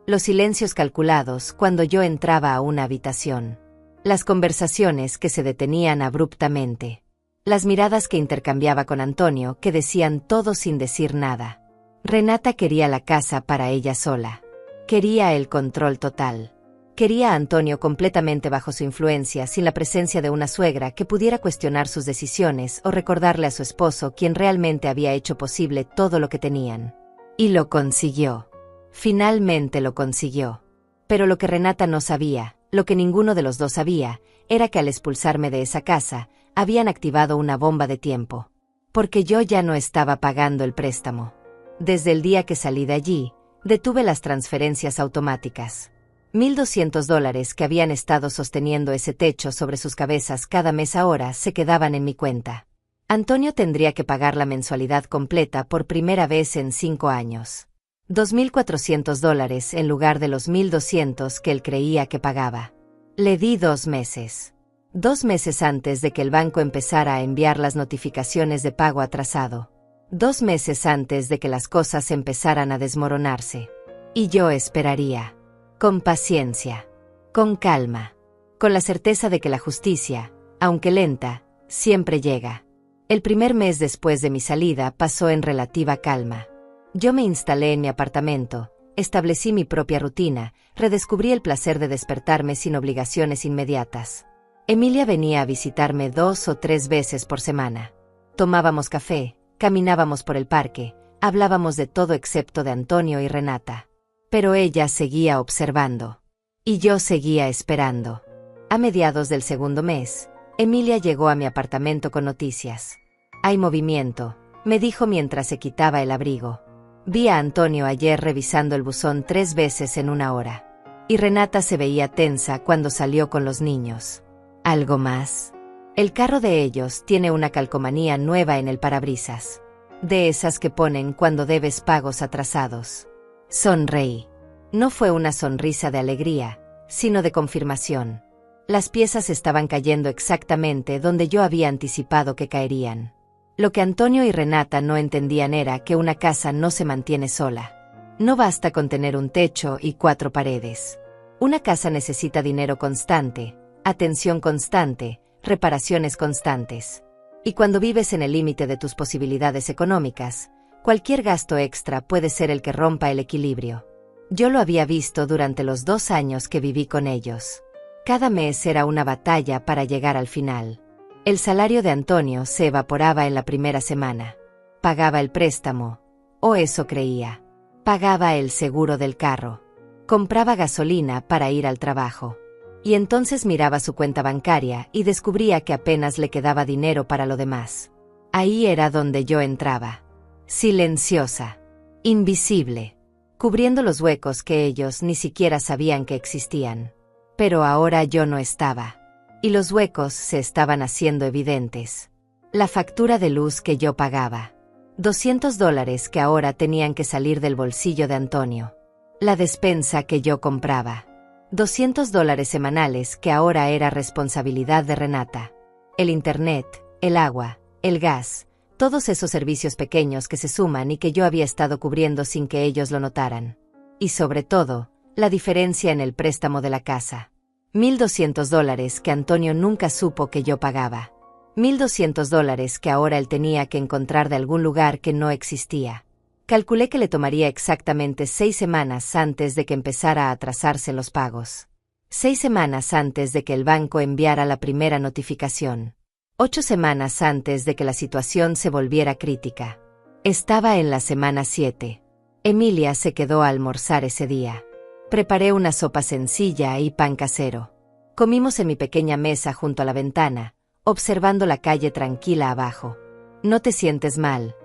Los silencios calculados cuando yo entraba a una habitación. Las conversaciones que se detenían abruptamente. Las miradas que intercambiaba con Antonio que decían todo sin decir nada. Renata quería la casa para ella sola. Quería el control total. Quería a Antonio completamente bajo su influencia, sin la presencia de una suegra que pudiera cuestionar sus decisiones o recordarle a su esposo quien realmente había hecho posible todo lo que tenían. Y lo consiguió. Finalmente lo consiguió. Pero lo que Renata no sabía, lo que ninguno de los dos sabía, era que al expulsarme de esa casa, habían activado una bomba de tiempo. Porque yo ya no estaba pagando el préstamo. Desde el día que salí de allí, detuve las transferencias automáticas. $1,200 que habían estado sosteniendo ese techo sobre sus cabezas cada mes ahora se quedaban en mi cuenta. Antonio tendría que pagar la mensualidad completa por primera vez en 5 años. $2,400 en lugar de los 1,200 que él creía que pagaba. Le di 2 meses. 2 meses antes de que el banco empezara a enviar las notificaciones de pago atrasado. 2 meses antes de que las cosas empezaran a desmoronarse. Y yo esperaría. Con paciencia. Con calma. Con la certeza de que la justicia, aunque lenta, siempre llega. El primer mes después de mi salida pasó en relativa calma. Yo me instalé en mi apartamento, establecí mi propia rutina, redescubrí el placer de despertarme sin obligaciones inmediatas. Emilia venía a visitarme 2 o 3 veces por semana. Tomábamos café, caminábamos por el parque, hablábamos de todo excepto de Antonio y Renata. Pero ella seguía observando. Y yo seguía esperando. A mediados del segundo mes, Emilia llegó a mi apartamento con noticias. Hay movimiento, me dijo mientras se quitaba el abrigo. Vi a Antonio ayer revisando el buzón 3 veces en 1 hora. Y Renata se veía tensa cuando salió con los niños. ¿Algo más? El carro de ellos tiene una calcomanía nueva en el parabrisas. De esas que ponen cuando debes pagos atrasados. Sonreí. No fue una sonrisa de alegría, sino de confirmación. Las piezas estaban cayendo exactamente donde yo había anticipado que caerían. Lo que Antonio y Renata no entendían era que una casa no se mantiene sola. No basta con tener un techo y 4 paredes. Una casa necesita dinero constante, atención constante, reparaciones constantes. Y cuando vives en el límite de tus posibilidades económicas, cualquier gasto extra puede ser el que rompa el equilibrio. Yo lo había visto durante los 2 años que viví con ellos. Cada mes era una batalla para llegar al final. El salario de Antonio se evaporaba en la primera semana. Pagaba el préstamo, o eso creía. Pagaba el seguro del carro. Compraba gasolina para ir al trabajo. Y entonces miraba su cuenta bancaria y descubría que apenas le quedaba dinero para lo demás. Ahí era donde yo entraba. Silenciosa. Invisible. Cubriendo los huecos que ellos ni siquiera sabían que existían. Pero ahora yo no estaba. Y los huecos se estaban haciendo evidentes. La factura de luz que yo pagaba. $200 que ahora tenían que salir del bolsillo de Antonio. La despensa que yo compraba. $200 semanales que ahora era responsabilidad de Renata. El internet, el agua, el gas, todos esos servicios pequeños que se suman y que yo había estado cubriendo sin que ellos lo notaran. Y sobre todo, la diferencia en el préstamo de la casa. $1,200 que Antonio nunca supo que yo pagaba. $1,200 que ahora él tenía que encontrar de algún lugar que no existía. Calculé que le tomaría exactamente 6 semanas antes de que empezara a atrasarse los pagos. 6 semanas antes de que el banco enviara la primera notificación. 8 semanas antes de que la situación se volviera crítica. Estaba en la semana 7. Emilia se quedó a almorzar ese día. Preparé una sopa sencilla y pan casero. Comimos en mi pequeña mesa junto a la ventana, observando la calle tranquila abajo. ¿No te sientes mal?,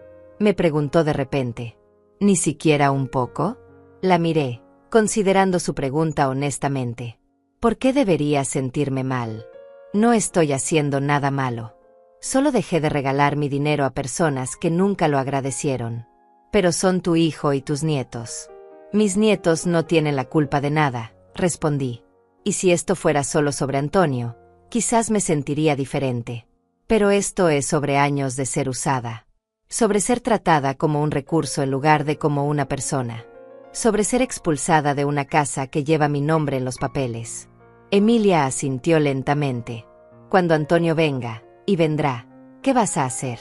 me preguntó de repente. ¿Ni siquiera un poco? La miré, considerando su pregunta honestamente. ¿Por qué debería sentirme mal? No estoy haciendo nada malo. Solo dejé de regalar mi dinero a personas que nunca lo agradecieron. Pero son tu hijo y tus nietos. Mis nietos no tienen la culpa de nada, respondí. Y si esto fuera solo sobre Antonio, quizás me sentiría diferente. Pero esto es sobre años de ser usada. Sobre ser tratada como un recurso en lugar de como una persona. Sobre ser expulsada de una casa que lleva mi nombre en los papeles. Emilia asintió lentamente. Cuando Antonio venga, y vendrá, ¿qué vas a hacer?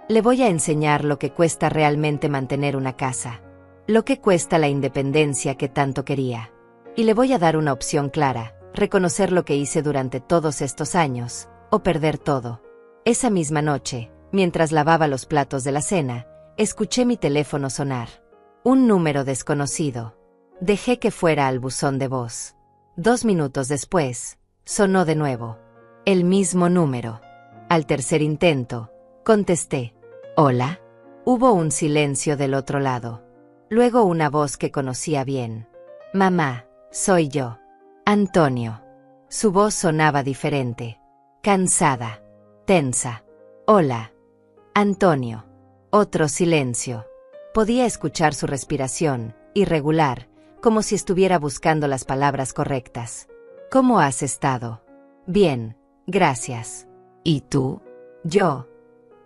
Le voy a enseñar lo que cuesta realmente mantener una casa. Lo que cuesta la independencia que tanto quería. Y le voy a dar una opción clara, reconocer lo que hice durante todos estos años, o perder todo. Esa misma noche, mientras lavaba los platos de la cena, escuché mi teléfono sonar. Un número desconocido. Dejé que fuera al buzón de voz. 2 minutos después, sonó de nuevo. El mismo número. Al tercer intento, contesté. ¿Hola? Hubo un silencio del otro lado. Luego una voz que conocía bien. Mamá, soy yo. Antonio. Su voz sonaba diferente. Cansada. Tensa. Hola. Antonio. Otro silencio. Podía escuchar su respiración, irregular, como si estuviera buscando las palabras correctas. ¿Cómo has estado? Bien, gracias. ¿Y tú? Yo.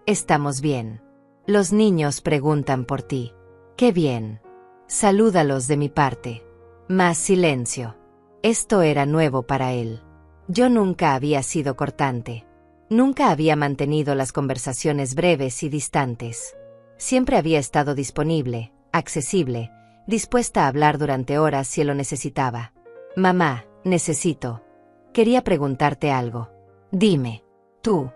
Estamos bien. Los niños preguntan por ti. ¡Qué bien! Salúdalos de mi parte. Más silencio. Esto era nuevo para él. Yo nunca había sido cortante. Nunca había mantenido las conversaciones breves y distantes. Siempre había estado disponible, accesible, dispuesta a hablar durante horas si lo necesitaba. Mamá, necesito. Quería preguntarte algo. Dime. ¿Tú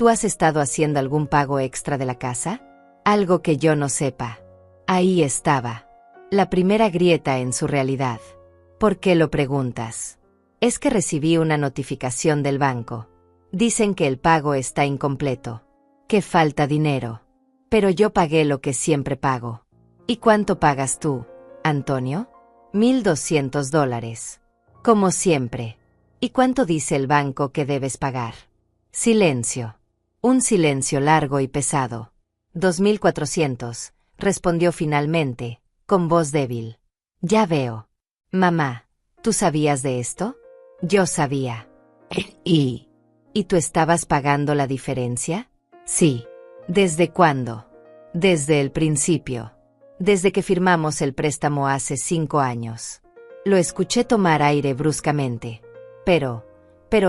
has estado haciendo algún pago extra de la casa? Algo que yo no sepa. Ahí estaba. La primera grieta en su realidad. ¿Por qué lo preguntas? Es que recibí una notificación del banco. Dicen que el pago está incompleto. Que falta dinero. Pero yo pagué lo que siempre pago. ¿Y cuánto pagas tú, Antonio? $1,200. Como siempre. ¿Y cuánto dice el banco que debes pagar? Silencio. Un silencio largo y pesado. 2,400, respondió finalmente, con voz débil. Ya veo. Mamá, ¿tú sabías de esto? Yo sabía. ¿Y tú estabas pagando la diferencia? Sí. ¿Desde cuándo? Desde el principio. Desde que firmamos el préstamo hace 5 años. Lo escuché tomar aire bruscamente. Pero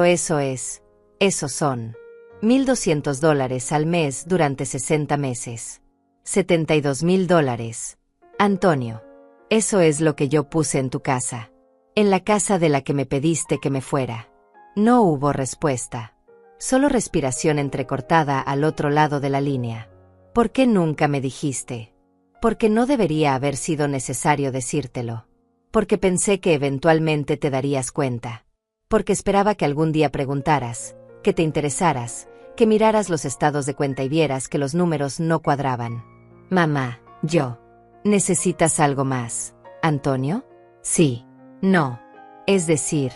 esos son $1,200 al mes durante 60 meses. $72,000. Antonio, eso es lo que yo puse en tu casa. En la casa de la que me pediste que me fuera. No hubo respuesta. Solo respiración entrecortada al otro lado de la línea. ¿Por qué nunca me dijiste? Porque no debería haber sido necesario decírtelo. Porque pensé que eventualmente te darías cuenta. Porque esperaba que algún día preguntaras, que te interesaras, que miraras los estados de cuenta y vieras que los números no cuadraban. Mamá, yo. ¿Necesitas algo más, Antonio? Sí. No. Es decir,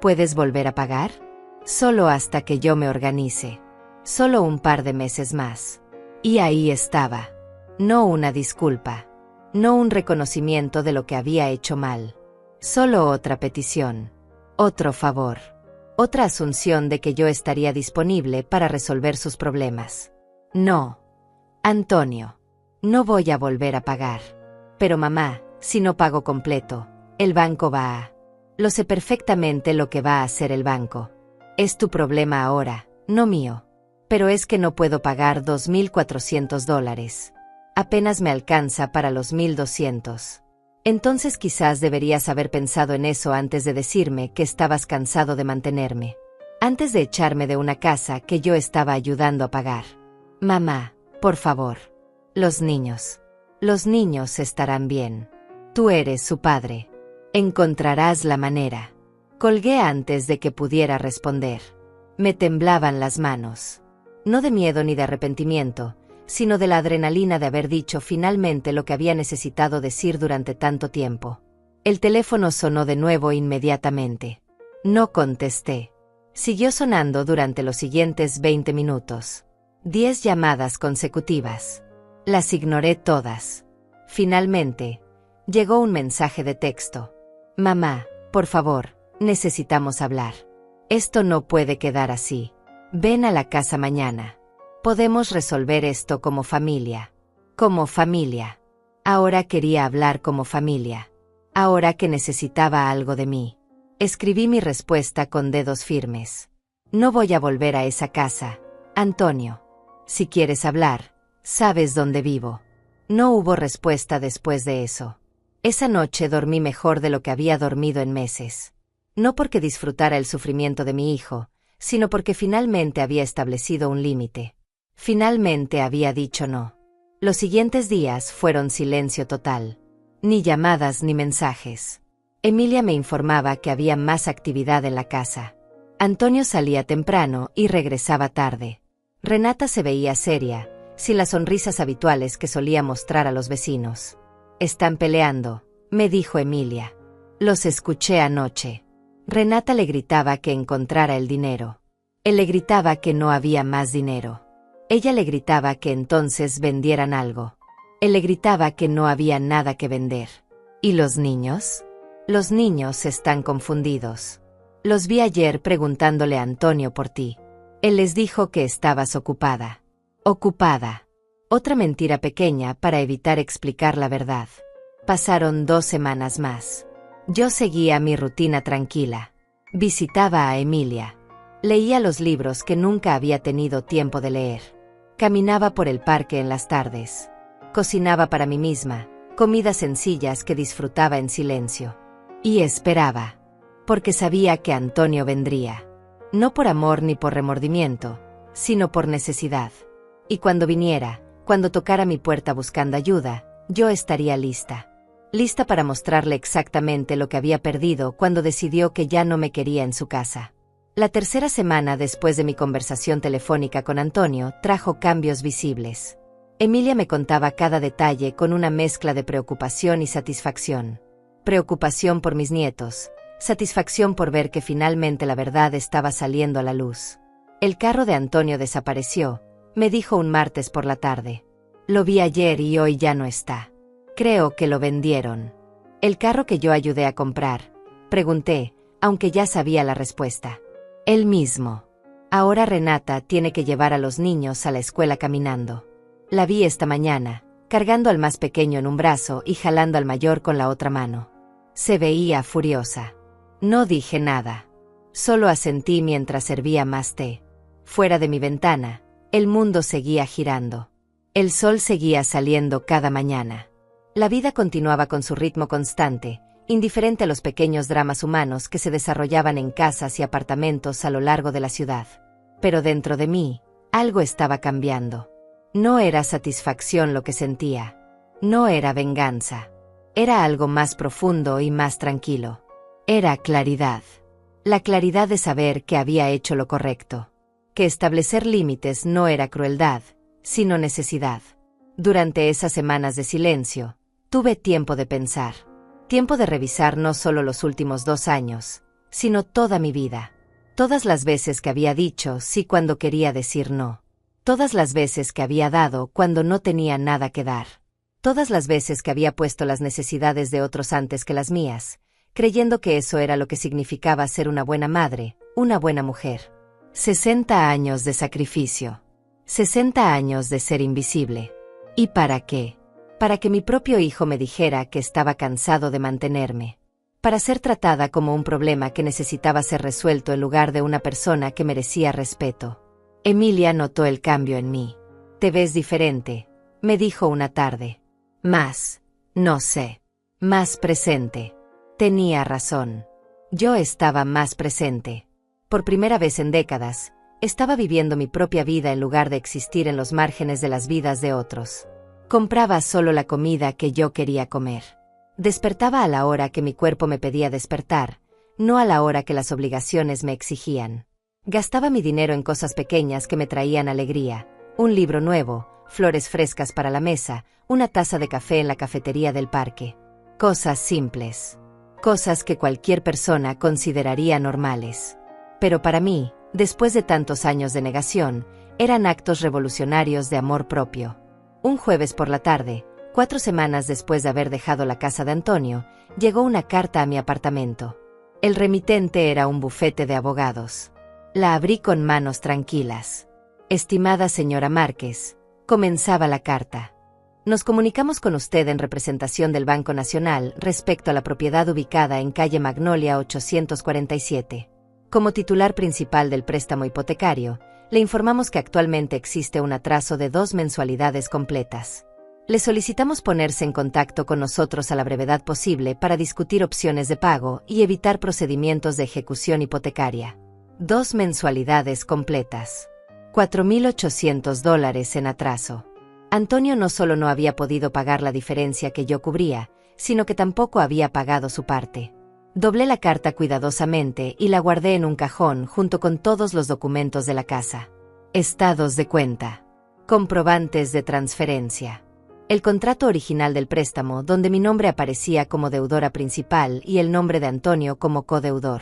¿puedes volver a pagar? Solo hasta que yo me organice. Solo un par de meses más. Y ahí estaba. No una disculpa. No un reconocimiento de lo que había hecho mal. Solo otra petición. Otro favor. Otra asunción de que yo estaría disponible para resolver sus problemas. No. Antonio. No voy a volver a pagar. Pero mamá, si no pago completo, el banco va a... Lo sé perfectamente lo que va a hacer el banco. Es tu problema ahora, no mío. Pero es que no puedo pagar $2,400. Apenas me alcanza para los 1,200. Entonces quizás deberías haber pensado en eso antes de decirme que estabas cansado de mantenerme. Antes de echarme de una casa que yo estaba ayudando a pagar. Mamá, por favor. Los niños. Los niños estarán bien. Tú eres su padre. Encontrarás la manera. Colgué antes de que pudiera responder. Me temblaban las manos. No de miedo ni de arrepentimiento, sino de la adrenalina de haber dicho finalmente lo que había necesitado decir durante tanto tiempo. El teléfono sonó de nuevo inmediatamente. No contesté. Siguió sonando durante los siguientes 20 minutos. 10 llamadas consecutivas. Las ignoré todas. Finalmente, llegó un mensaje de texto. Mamá, por favor, necesitamos hablar. Esto no puede quedar así. Ven a la casa mañana. Podemos resolver esto como familia. Como familia. Ahora quería hablar como familia. Ahora que necesitaba algo de mí. Escribí mi respuesta con dedos firmes. No voy a volver a esa casa, Antonio. Si quieres hablar, sabes dónde vivo. No hubo respuesta después de eso. Esa noche dormí mejor de lo que había dormido en meses. No porque disfrutara el sufrimiento de mi hijo, sino porque finalmente había establecido un límite. Finalmente había dicho no. Los siguientes días fueron silencio total. Ni llamadas ni mensajes. Emilia me informaba que había más actividad en la casa. Antonio salía temprano y regresaba tarde. Renata se veía seria, sin las sonrisas habituales que solía mostrar a los vecinos. Están peleando, me dijo Emilia. Los escuché anoche. Renata le gritaba que encontrara el dinero. Él le gritaba que no había más dinero. Ella le gritaba que entonces vendieran algo. Él le gritaba que no había nada que vender. ¿Y los niños? Los niños están confundidos. Los vi ayer preguntándole a Antonio por ti. Él les dijo que estabas ocupada. Ocupada. Otra mentira pequeña para evitar explicar la verdad. Pasaron 2 semanas más. Yo seguía mi rutina tranquila. Visitaba a Emilia. Leía los libros que nunca había tenido tiempo de leer. Caminaba por el parque en las tardes. Cocinaba para mí misma, comidas sencillas que disfrutaba en silencio. Y esperaba. Porque sabía que Antonio vendría. No por amor ni por remordimiento, sino por necesidad. Y cuando viniera, cuando tocara mi puerta buscando ayuda, yo estaría lista. Lista para mostrarle exactamente lo que había perdido cuando decidió que ya no me quería en su casa. La tercera semana después de mi conversación telefónica con Antonio trajo cambios visibles. Emilia me contaba cada detalle con una mezcla de preocupación y satisfacción. Preocupación por mis nietos, satisfacción por ver que finalmente la verdad estaba saliendo a la luz. El carro de Antonio desapareció, me dijo un martes por la tarde. Lo vi ayer y hoy ya no está. Creo que lo vendieron. ¿El carro que yo ayudé a comprar? Pregunté, aunque ya sabía la respuesta. El mismo. Ahora Renata tiene que llevar a los niños a la escuela caminando. La vi esta mañana, cargando al más pequeño en un brazo y jalando al mayor con la otra mano. Se veía furiosa. No dije nada. Solo asentí mientras servía más té. Fuera de mi ventana, el mundo seguía girando. El sol seguía saliendo cada mañana. La vida continuaba con su ritmo constante, indiferente a los pequeños dramas humanos que se desarrollaban en casas y apartamentos a lo largo de la ciudad. Pero dentro de mí, algo estaba cambiando. No era satisfacción lo que sentía. No era venganza. Era algo más profundo y más tranquilo. Era claridad. La claridad de saber que había hecho lo correcto. que establecer límites no era crueldad, sino necesidad. Durante esas semanas de silencio, tuve tiempo de pensar, tiempo de revisar no solo los últimos 2 años, sino toda mi vida. Todas las veces que había dicho sí cuando quería decir no. Todas las veces que había dado cuando no tenía nada que dar. Todas las veces que había puesto las necesidades de otros antes que las mías, creyendo que eso era lo que significaba ser una buena madre, una buena mujer. 60 años de sacrificio. 60 años de ser invisible. ¿Y para qué? Para que mi propio hijo me dijera que estaba cansado de mantenerme. Para ser tratada como un problema que necesitaba ser resuelto en lugar de una persona que merecía respeto. Emilia notó el cambio en mí. «Te ves diferente», me dijo una tarde. Más, no sé, más presente. Tenía razón. Yo estaba más presente. Por primera vez en décadas, estaba viviendo mi propia vida en lugar de existir en los márgenes de las vidas de otros. Compraba solo la comida que yo quería comer. Despertaba a la hora que mi cuerpo me pedía despertar, no a la hora que las obligaciones me exigían. Gastaba mi dinero en cosas pequeñas que me traían alegría, un libro nuevo, flores frescas para la mesa, una taza de café en la cafetería del parque. Cosas simples. Cosas que cualquier persona consideraría normales. Pero para mí, después de tantos años de negación, eran actos revolucionarios de amor propio. Un jueves por la tarde, 4 semanas después de haber dejado la casa de Antonio, llegó una carta a mi apartamento. El remitente era un bufete de abogados. La abrí con manos tranquilas. Estimada señora Márquez, comenzaba la carta. Nos comunicamos con usted en representación del Banco Nacional respecto a la propiedad ubicada en calle Magnolia 847. Como titular principal del préstamo hipotecario, le informamos que actualmente existe un atraso de 2 mensualidades completas. Le solicitamos ponerse en contacto con nosotros a la brevedad posible para discutir opciones de pago y evitar procedimientos de ejecución hipotecaria. 2 mensualidades completas. $4,800 en atraso. Antonio no solo no había podido pagar la diferencia que yo cubría, sino que tampoco había pagado su parte. Doblé la carta cuidadosamente y la guardé en un cajón junto con todos los documentos de la casa. Estados de cuenta. Comprobantes de transferencia. El contrato original del préstamo donde mi nombre aparecía como deudora principal y el nombre de Antonio como codeudor.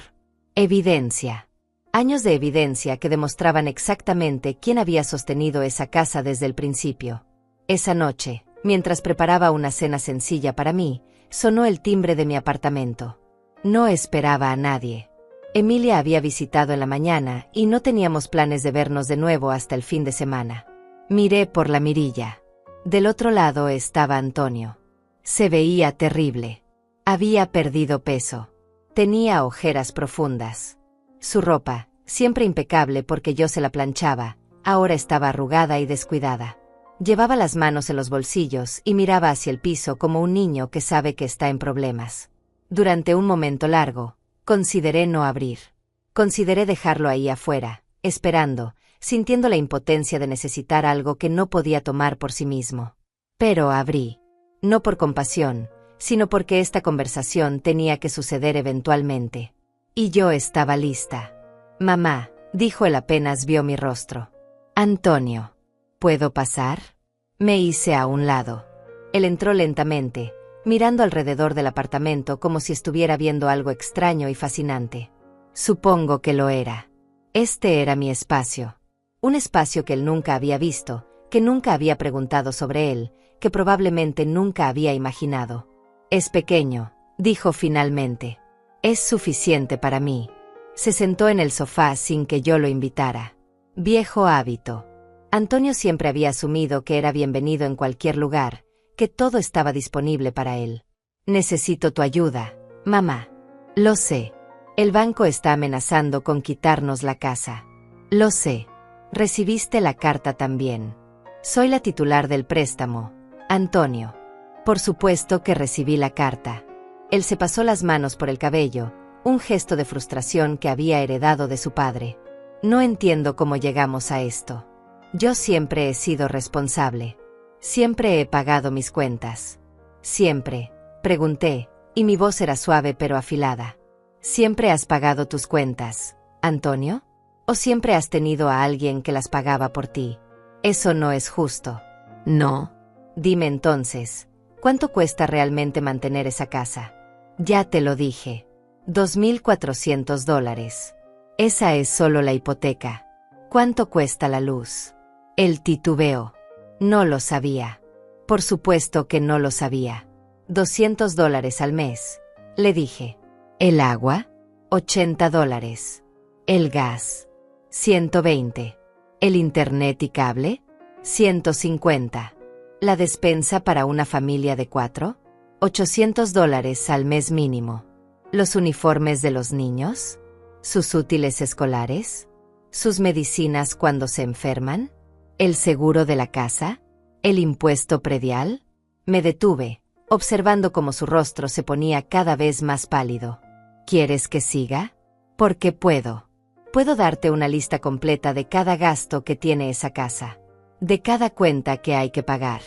Evidencia. Años de evidencia que demostraban exactamente quién había sostenido esa casa desde el principio. Esa noche, mientras preparaba una cena sencilla para mí, sonó el timbre de mi apartamento. No esperaba a nadie. Emilia había visitado en la mañana y no teníamos planes de vernos de nuevo hasta el fin de semana. Miré por la mirilla. Del otro lado estaba Antonio. Se veía terrible. Había perdido peso. Tenía ojeras profundas. Su ropa, siempre impecable porque yo se la planchaba, ahora estaba arrugada y descuidada. Llevaba las manos en los bolsillos y miraba hacia el piso como un niño que sabe que está en problemas. Durante un momento largo, consideré no abrir. Consideré dejarlo ahí afuera, esperando, sintiendo la impotencia de necesitar algo que no podía tomar por sí mismo. Pero abrí. No por compasión, sino porque esta conversación tenía que suceder eventualmente. Y yo estaba lista. Mamá, dijo él apenas vio mi rostro. Antonio, ¿puedo pasar? Me hice a un lado. Él entró lentamente, mirando alrededor del apartamento como si estuviera viendo algo extraño y fascinante. Supongo que lo era. Este era mi espacio. Un espacio que él nunca había visto, que nunca había preguntado sobre él, que probablemente nunca había imaginado. Es pequeño, dijo finalmente. Es suficiente para mí. Se sentó en el sofá sin que yo lo invitara. Viejo hábito. Antonio siempre había asumido que era bienvenido en cualquier lugar, que todo estaba disponible para él. Necesito tu ayuda, mamá. Lo sé. El banco está amenazando con quitarnos la casa. Lo sé. Recibiste la carta también. Soy la titular del préstamo, Antonio. Por supuesto que recibí la carta. Él se pasó las manos por el cabello, un gesto de frustración que había heredado de su padre. No entiendo cómo llegamos a esto. Yo siempre he sido responsable. Siempre he pagado mis cuentas. Siempre, pregunté, y mi voz era suave pero afilada. ¿Siempre has pagado tus cuentas, Antonio? ¿O siempre has tenido a alguien que las pagaba por ti? Eso no es justo. No. Dime entonces, ¿cuánto cuesta realmente mantener esa casa? Ya te lo dije. $2,400. Esa es solo la hipoteca. ¿Cuánto cuesta la luz? Él titubeó. No lo sabía. Por supuesto que no lo sabía. $200 al mes, le dije. ¿El agua? $80. ¿El gas? 120. ¿El internet y cable? 150. ¿La despensa para una familia de 4? $800 al mes mínimo. ¿Los uniformes de los niños? ¿Sus útiles escolares? ¿Sus medicinas cuando se enferman? ¿El seguro de la casa? ¿El impuesto predial? Me detuve, observando cómo su rostro se ponía cada vez más pálido. ¿Quieres que siga? Porque puedo. Puedo darte una lista completa de cada gasto que tiene esa casa, de cada cuenta que hay que pagar,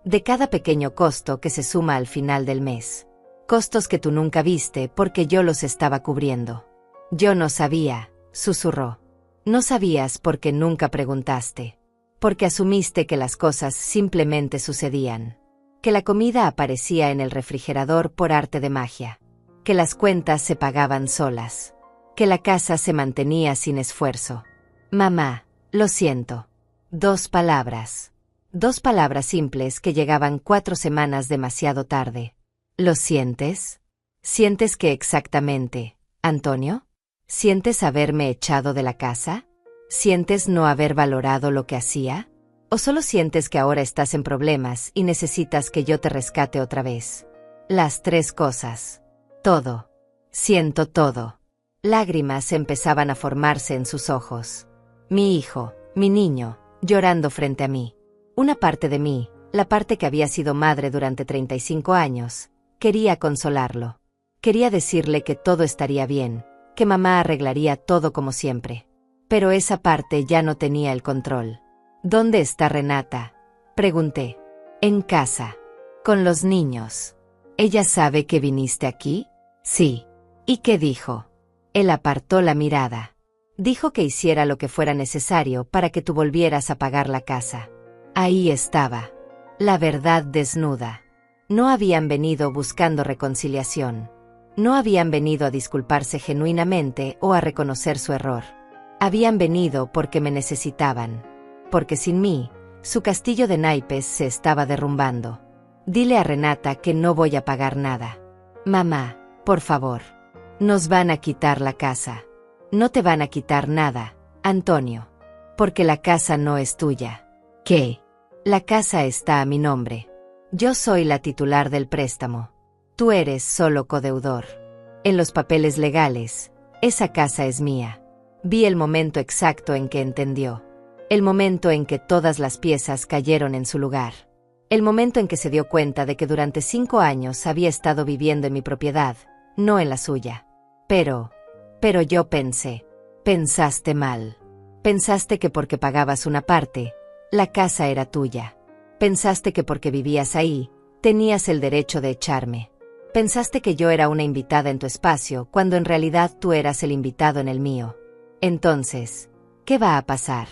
de cada pequeño costo que se suma al final del mes. Costos que tú nunca viste porque yo los estaba cubriendo. Yo no sabía, susurró. No sabías porque nunca preguntaste. Porque asumiste que las cosas simplemente sucedían. Que la comida aparecía en el refrigerador por arte de magia. Que las cuentas se pagaban solas. Que la casa se mantenía sin esfuerzo. Mamá, lo siento. 2 palabras. 2 palabras simples que llegaban 4 semanas demasiado tarde. ¿Lo sientes? ¿Sientes que exactamente, Antonio? ¿Sientes haberme echado de la casa? ¿Sientes no haber valorado lo que hacía? ¿O solo sientes que ahora estás en problemas y necesitas que yo te rescate otra vez? Las 3 cosas. Todo. Siento todo. Lágrimas empezaban a formarse en sus ojos. Mi hijo, mi niño, llorando frente a mí. Una parte de mí, la parte que había sido madre durante 35 años, quería consolarlo. Quería decirle que todo estaría bien, que mamá arreglaría todo como siempre. Pero esa parte ya no tenía el control. ¿Dónde está Renata?, pregunté. En casa. Con los niños. ¿Ella sabe que viniste aquí? Sí. ¿Y qué dijo? Él apartó la mirada. Dijo que hiciera lo que fuera necesario para que tú volvieras a pagar la casa. Ahí estaba. La verdad desnuda. No habían venido buscando reconciliación. No habían venido a disculparse genuinamente o a reconocer su error. Habían venido porque me necesitaban. Porque sin mí, su castillo de naipes se estaba derrumbando. Dile a Renata que no voy a pagar nada. Mamá, por favor. Nos van a quitar la casa. No te van a quitar nada, Antonio. Porque la casa no es tuya. ¿Qué? La casa está a mi nombre. Yo soy la titular del préstamo. Tú eres solo codeudor. En los papeles legales, esa casa es mía. Vi el momento exacto en que entendió. El momento en que todas las piezas cayeron en su lugar. El momento en que se dio cuenta de que durante 5 años había estado viviendo en mi propiedad, no en la suya. Pero yo pensé. Pensaste mal. Pensaste que porque pagabas una parte, la casa era tuya. Pensaste que porque vivías ahí, tenías el derecho de echarme. Pensaste que yo era una invitada en tu espacio, cuando en realidad tú eras el invitado en el mío. Entonces, ¿qué va a pasar?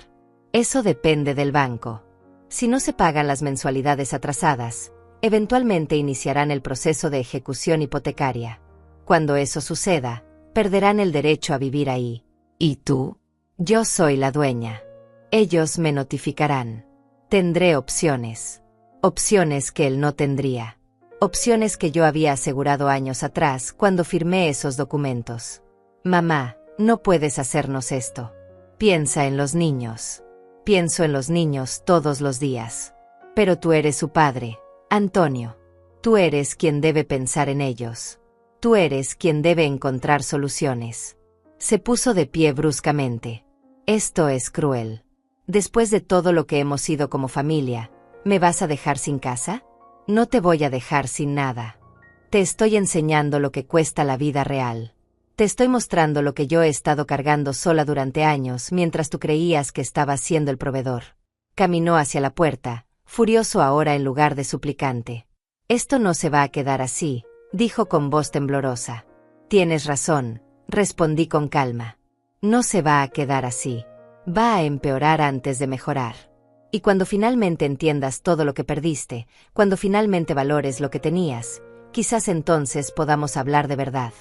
Eso depende del banco. Si no se pagan las mensualidades atrasadas, eventualmente iniciarán el proceso de ejecución hipotecaria. Cuando eso suceda, perderán el derecho a vivir ahí. ¿Y tú? Yo soy la dueña. Ellos me notificarán. Tendré opciones. Opciones que él no tendría. Opciones que yo había asegurado años atrás cuando firmé esos documentos. Mamá, no puedes hacernos esto. Piensa en los niños. Pienso en los niños todos los días. Pero tú eres su padre, Antonio. Tú eres quien debe pensar en ellos. Tú eres quien debe encontrar soluciones. Se puso de pie bruscamente. Esto es cruel. Después de todo lo que hemos sido como familia, ¿me vas a dejar sin casa? No te voy a dejar sin nada. Te estoy enseñando lo que cuesta la vida real. Te estoy mostrando lo que yo he estado cargando sola durante años mientras tú creías que estabas siendo el proveedor. Caminó hacia la puerta, furioso ahora en lugar de suplicante. Esto no se va a quedar así, dijo con voz temblorosa. Tienes razón, respondí con calma. No se va a quedar así. Va a empeorar antes de mejorar. Y cuando finalmente entiendas todo lo que perdiste, cuando finalmente valores lo que tenías, quizás entonces podamos hablar de verdad.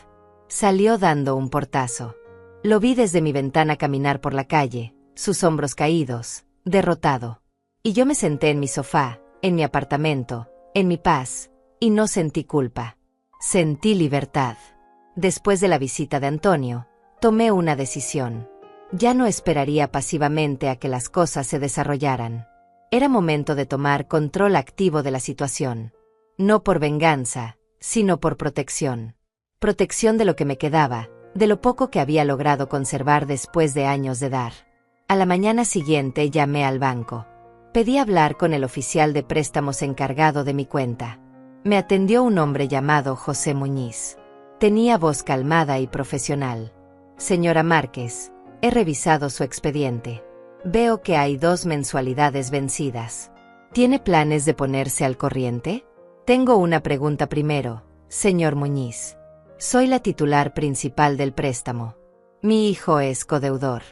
Salió dando un portazo. Lo vi desde mi ventana caminar por la calle, sus hombros caídos, derrotado. Y yo me senté en mi sofá, en mi apartamento, en mi paz, y no sentí culpa. Sentí libertad. Después de la visita de Antonio, tomé una decisión. Ya no esperaría pasivamente a que las cosas se desarrollaran. Era momento de tomar control activo de la situación. No por venganza, sino por protección. Protección de lo que me quedaba, de lo poco que había logrado conservar después de años de dar. A la mañana siguiente llamé al banco. Pedí hablar con el oficial de préstamos encargado de mi cuenta. Me atendió un hombre llamado José Muñiz. Tenía voz calmada y profesional. Señora Márquez, he revisado su expediente. Veo que hay 2 mensualidades vencidas. ¿Tiene planes de ponerse al corriente? Tengo una pregunta primero, señor Muñiz. Soy la titular principal del préstamo. Mi hijo es codeudor.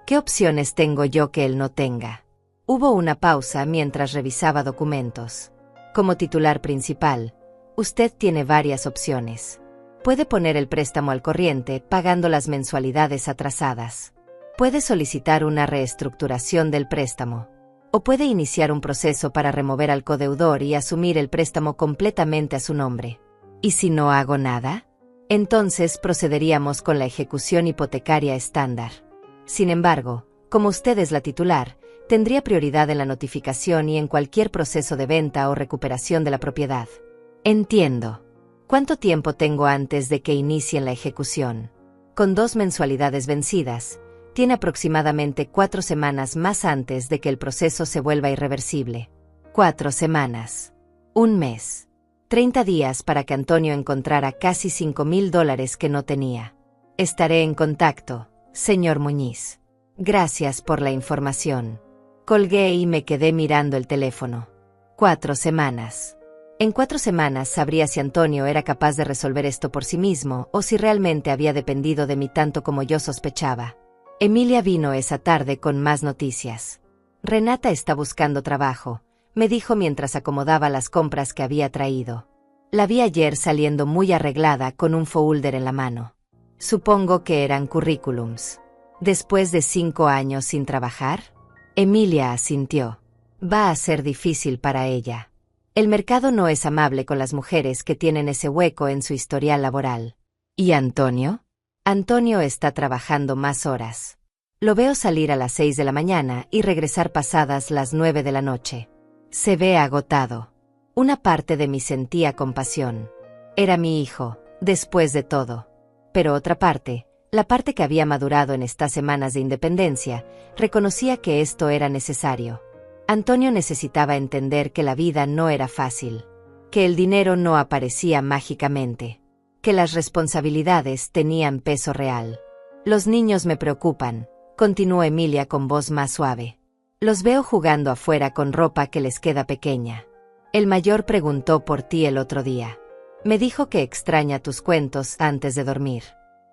¿Qué opciones tengo yo que él no tenga? Hubo una pausa mientras revisaba documentos. Como titular principal, usted tiene varias opciones. Puede poner el préstamo al corriente pagando las mensualidades atrasadas. Puede solicitar una reestructuración del préstamo. O puede iniciar un proceso para remover al codeudor y asumir el préstamo completamente a su nombre. ¿Y si no hago nada? Entonces procederíamos con la ejecución hipotecaria estándar. Sin embargo, como usted es la titular, tendría prioridad en la notificación y en cualquier proceso de venta o recuperación de la propiedad. Entiendo. ¿Cuánto tiempo tengo antes de que inicien la ejecución? Con 2 mensualidades vencidas, tiene aproximadamente 4 semanas más antes de que el proceso se vuelva irreversible. 4 semanas. 1 mes. 30 días para que Antonio encontrara casi $5,000 que no tenía. Estaré en contacto, señor Muñiz. Gracias por la información. Colgué y me quedé mirando el teléfono. 4 semanas. En 4 semanas sabría si Antonio era capaz de resolver esto por sí mismo o si realmente había dependido de mí tanto como yo sospechaba. Emilia vino esa tarde con más noticias. Renata está buscando trabajo, me dijo mientras acomodaba las compras que había traído. La vi ayer saliendo muy arreglada con un folder en la mano. Supongo que eran currículums. ¿Después de 5 años sin trabajar? Emilia asintió. Va a ser difícil para ella. El mercado no es amable con las mujeres que tienen ese hueco en su historial laboral. ¿Y Antonio? Antonio está trabajando más horas. Lo veo salir a las 6 de la mañana y regresar pasadas las 9 de la noche. Se ve agotado. Una parte de mí sentía compasión. Era mi hijo, después de todo. Pero otra parte, la parte que había madurado en estas semanas de independencia, reconocía que esto era necesario. Antonio necesitaba entender que la vida no era fácil, que el dinero no aparecía mágicamente, que las responsabilidades tenían peso real. Los niños me preocupan, continuó Emilia con voz más suave. Los veo jugando afuera con ropa que les queda pequeña. El mayor preguntó por ti el otro día. Me dijo que extraña tus cuentos antes de dormir.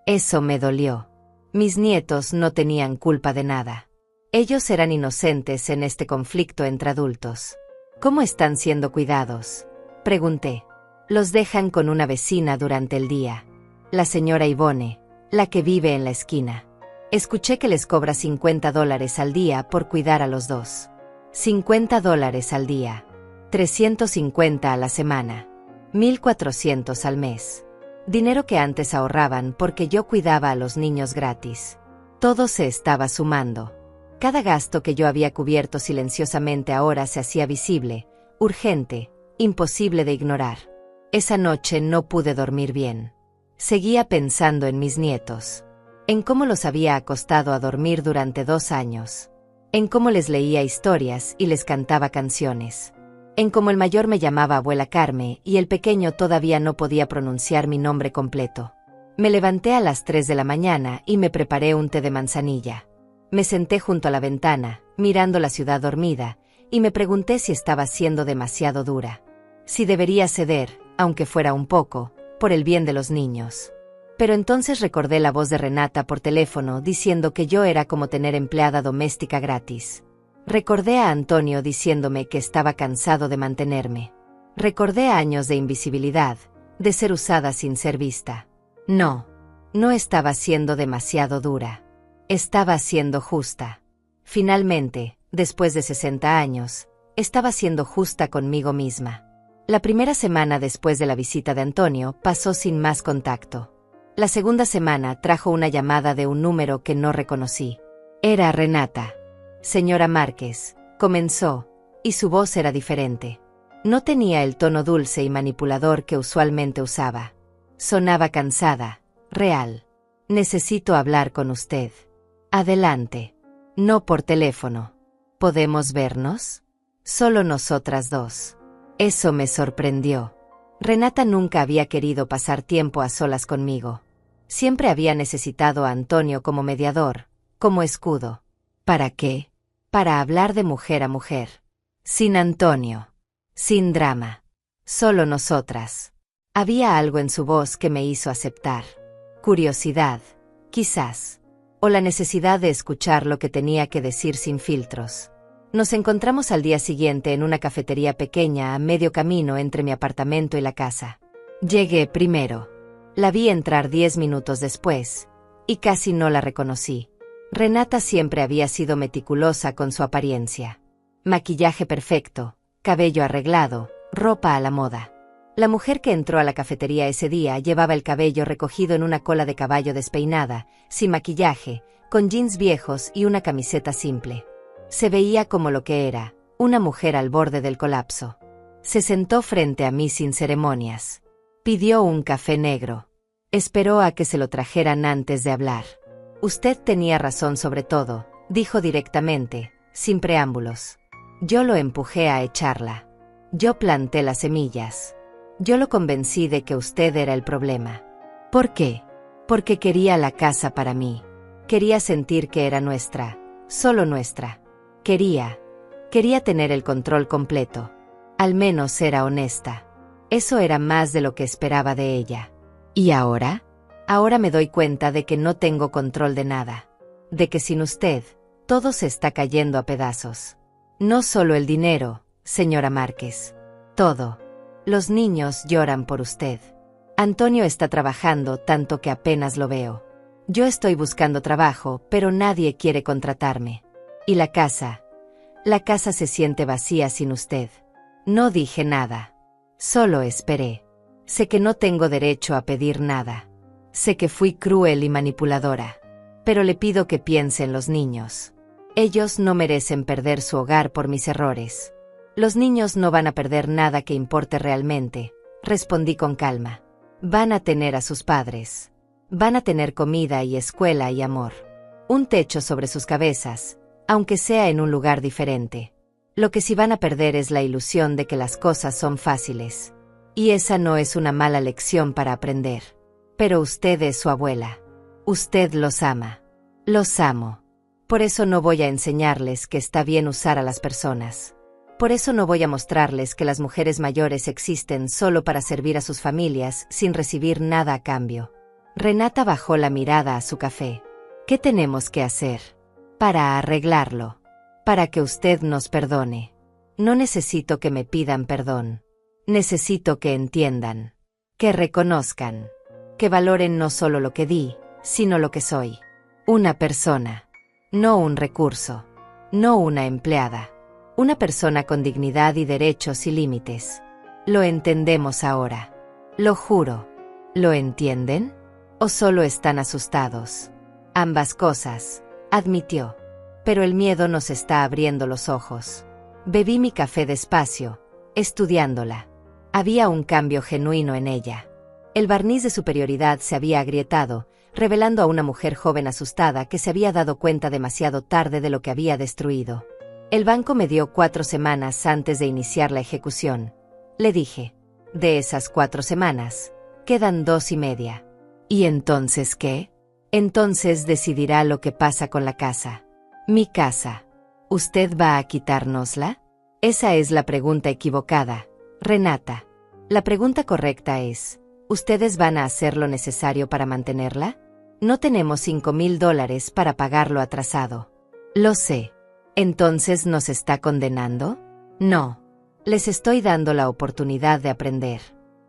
Eso me dolió. Mis nietos no tenían culpa de nada. Ellos eran inocentes en este conflicto entre adultos. ¿Cómo están siendo cuidados? Pregunté. Los dejan con una vecina durante el día. La señora Ivone, la que vive en la esquina. Escuché que les cobra $50 al día por cuidar a los dos. $50 al día. 350 a la semana. 1,400 al mes. Dinero que antes ahorraban porque yo cuidaba a los niños gratis. Todo se estaba sumando. Cada gasto que yo había cubierto silenciosamente ahora se hacía visible, urgente, imposible de ignorar. Esa noche no pude dormir bien. Seguía pensando en mis nietos. En cómo los había acostado a dormir durante 2 años. En cómo les leía historias y les cantaba canciones. En cómo el mayor me llamaba abuela Carme y el pequeño todavía no podía pronunciar mi nombre completo. Me levanté a las 3 de la mañana y me preparé un té de manzanilla. Me senté junto a la ventana, mirando la ciudad dormida, y me pregunté si estaba siendo demasiado dura. Si debería ceder, aunque fuera un poco, por el bien de los niños. Pero entonces recordé la voz de Renata por teléfono diciendo que yo era como tener empleada doméstica gratis. Recordé a Antonio diciéndome que estaba cansado de mantenerme. Recordé años de invisibilidad, de ser usada sin ser vista. No estaba siendo demasiado dura. Estaba siendo justa. Finalmente, después de 60 años, estaba siendo justa conmigo misma. La primera semana después de la visita de Antonio pasó sin más contacto. La segunda semana trajo una llamada de un número que no reconocí. Era Renata. Señora Márquez, comenzó, y su voz era diferente. No tenía el tono dulce y manipulador que usualmente usaba. Sonaba cansada, real. Necesito hablar con usted. Adelante. No por teléfono. ¿Podemos vernos? Solo nosotras dos. Eso me sorprendió. Renata nunca había querido pasar tiempo a solas conmigo. Siempre había necesitado a Antonio como mediador, como escudo. ¿Para qué? Para hablar de mujer a mujer. Sin Antonio. Sin drama. Solo nosotras. Había algo en su voz que me hizo aceptar. Curiosidad, quizás. O la necesidad de escuchar lo que tenía que decir sin filtros. Nos encontramos al día siguiente en una cafetería pequeña a medio camino entre mi apartamento y la casa. Llegué primero. La vi entrar 10 minutos después, y casi no la reconocí. Renata siempre había sido meticulosa con su apariencia. Maquillaje perfecto, cabello arreglado, ropa a la moda. La mujer que entró a la cafetería ese día llevaba el cabello recogido en una cola de caballo despeinada, sin maquillaje, con jeans viejos y una camiseta simple. Se veía como lo que era, una mujer al borde del colapso. Se sentó frente a mí sin ceremonias. Pidió un café negro. Esperó a que se lo trajeran antes de hablar. Usted tenía razón sobre todo, dijo directamente, sin preámbulos. Yo lo empujé a echarla. Yo planté las semillas. Yo lo convencí de que usted era el problema. ¿Por qué? Porque quería la casa para mí. Quería sentir que era nuestra, solo nuestra. Quería tener el control completo. Al menos era honesta. Eso era más de lo que esperaba de ella. ¿Y ahora? Ahora me doy cuenta de que no tengo control de nada. De que sin usted, todo se está cayendo a pedazos. No solo el dinero, señora Márquez. Todo. Los niños lloran por usted. Antonio está trabajando tanto que apenas lo veo. Yo estoy buscando trabajo, pero nadie quiere contratarme. Y la casa se siente vacía sin usted. No dije nada. Solo esperé. Sé que no tengo derecho a pedir nada. Sé que fui cruel y manipuladora. Pero le pido que piense en los niños. Ellos no merecen perder su hogar por mis errores. Los niños no van a perder nada que importe realmente, respondí con calma. Van a tener a sus padres. Van a tener comida y escuela y amor. Un techo sobre sus cabezas, aunque sea en un lugar diferente. Lo que sí van a perder es la ilusión de que las cosas son fáciles. Y esa no es una mala lección para aprender. Pero usted es su abuela. Usted los ama. Los amo. Por eso no voy a enseñarles que está bien usar a las personas. Por eso no voy a mostrarles que las mujeres mayores existen solo para servir a sus familias sin recibir nada a cambio. Renata bajó la mirada a su café. ¿Qué tenemos que hacer? Para arreglarlo. Para que usted nos perdone. No necesito que me pidan perdón. Necesito que entiendan. Que reconozcan. Que valoren no solo lo que di, sino lo que soy. Una persona. No un recurso. No una empleada. Una persona con dignidad y derechos y límites. Lo entendemos ahora. Lo juro. ¿Lo entienden? ¿O solo están asustados? Ambas cosas, admitió. Pero el miedo nos está abriendo los ojos. Bebí mi café despacio, estudiándola. Había un cambio genuino en ella. El barniz de superioridad se había agrietado, revelando a una mujer joven asustada que se había dado cuenta demasiado tarde de lo que había destruido. El banco me dio 4 semanas antes de iniciar la ejecución. Le dije. De esas 4 semanas, quedan 2 y media. ¿Y entonces qué? Entonces decidirá lo que pasa con la casa. Mi casa. ¿Usted va a quitárnosla? Esa es la pregunta equivocada, Renata. La pregunta correcta es, ¿Ustedes van a hacer lo necesario para mantenerla? No tenemos $5,000 para pagarlo atrasado. Lo sé. ¿Entonces nos está condenando? No. Les estoy dando la oportunidad de aprender,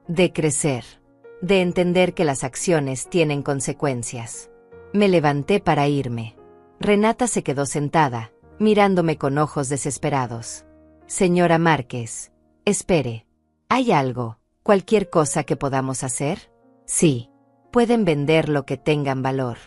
de crecer, de entender que las acciones tienen consecuencias. Me levanté para irme. Renata se quedó sentada, mirándome con ojos desesperados. Señora Márquez, espere. ¿Hay algo, cualquier cosa que podamos hacer? Sí. Pueden vender lo que tengan valor.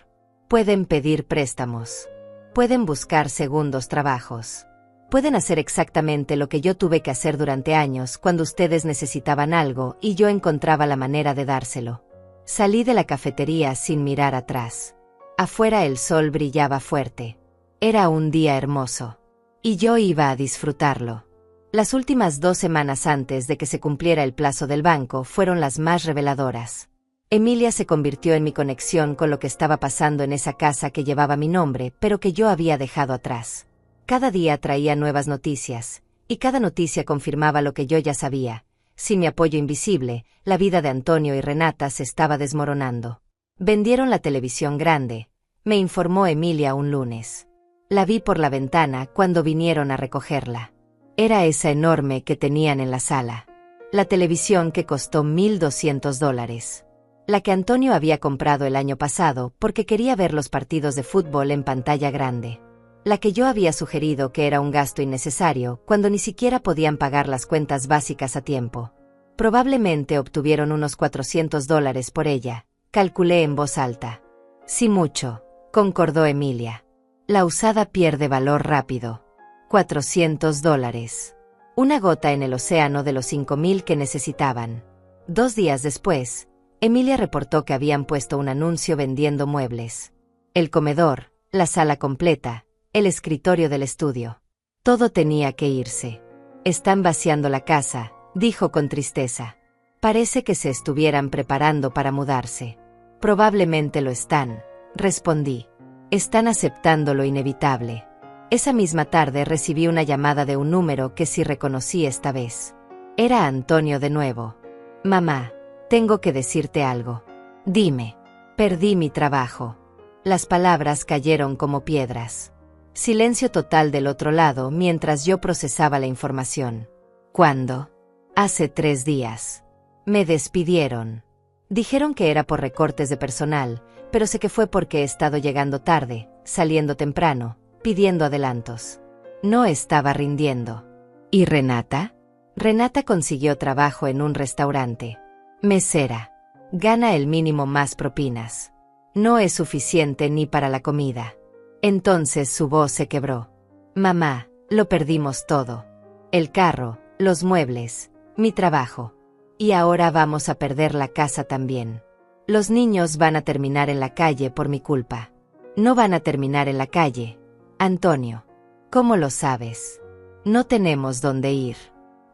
Pueden pedir préstamos. Pueden buscar segundos trabajos. Pueden hacer exactamente lo que yo tuve que hacer durante años cuando ustedes necesitaban algo y yo encontraba la manera de dárselo. Salí de la cafetería sin mirar atrás. Afuera el sol brillaba fuerte. Era un día hermoso. Y yo iba a disfrutarlo. Las últimas 2 semanas antes de que se cumpliera el plazo del banco fueron las más reveladoras. Emilia se convirtió en mi conexión con lo que estaba pasando en esa casa que llevaba mi nombre, pero que yo había dejado atrás. Cada día traía nuevas noticias, y cada noticia confirmaba lo que yo ya sabía. Sin mi apoyo invisible, la vida de Antonio y Renata se estaba desmoronando. Vendieron la televisión grande, me informó Emilia un lunes. La vi por la ventana cuando vinieron a recogerla. Era esa enorme que tenían en la sala. La televisión que costó $1,200. La que Antonio había comprado el año pasado porque quería ver los partidos de fútbol en pantalla grande. La que yo había sugerido que era un gasto innecesario cuando ni siquiera podían pagar las cuentas básicas a tiempo. Probablemente obtuvieron unos $400 por ella, calculé en voz alta. Sí mucho, concordó Emilia. La usada pierde valor rápido. $400. Una gota en el océano de los 5,000 que necesitaban. 2 días después, Emilia reportó que habían puesto un anuncio vendiendo muebles. El comedor, la sala completa, el escritorio del estudio. Todo tenía que irse. Están vaciando la casa, dijo con tristeza. Parece que se estuvieran preparando para mudarse. Probablemente lo están, respondí. Están aceptando lo inevitable. Esa misma tarde recibí una llamada de un número que sí reconocí esta vez. Era Antonio de nuevo. Mamá, tengo que decirte algo. Dime. Perdí mi trabajo. Las palabras cayeron como piedras. Silencio total del otro lado mientras yo procesaba la información. ¿Cuándo? Hace 3 días. Me despidieron. Dijeron que era por recortes de personal, pero sé que fue porque he estado llegando tarde, saliendo temprano, pidiendo adelantos. No estaba rindiendo. ¿Y Renata? Renata consiguió trabajo en un restaurante. Mesera. Gana el mínimo más propinas. No es suficiente ni para la comida. Entonces su voz se quebró. Mamá, lo perdimos todo. El carro, los muebles, mi trabajo. Y ahora vamos a perder la casa también. Los niños van a terminar en la calle por mi culpa. No van a terminar en la calle. Antonio. ¿Cómo lo sabes? No tenemos dónde ir.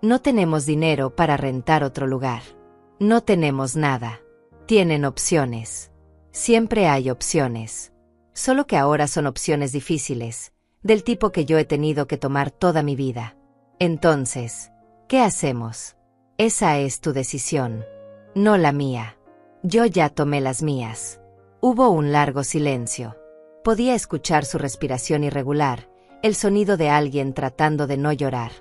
No tenemos dinero para rentar otro lugar. No tenemos nada. Tienen opciones. Siempre hay opciones. Solo que ahora son opciones difíciles, del tipo que yo he tenido que tomar toda mi vida. Entonces, ¿qué hacemos? Esa es tu decisión, no la mía. Yo ya tomé las mías. Hubo un largo silencio. Podía escuchar su respiración irregular, el sonido de alguien tratando de no llorar.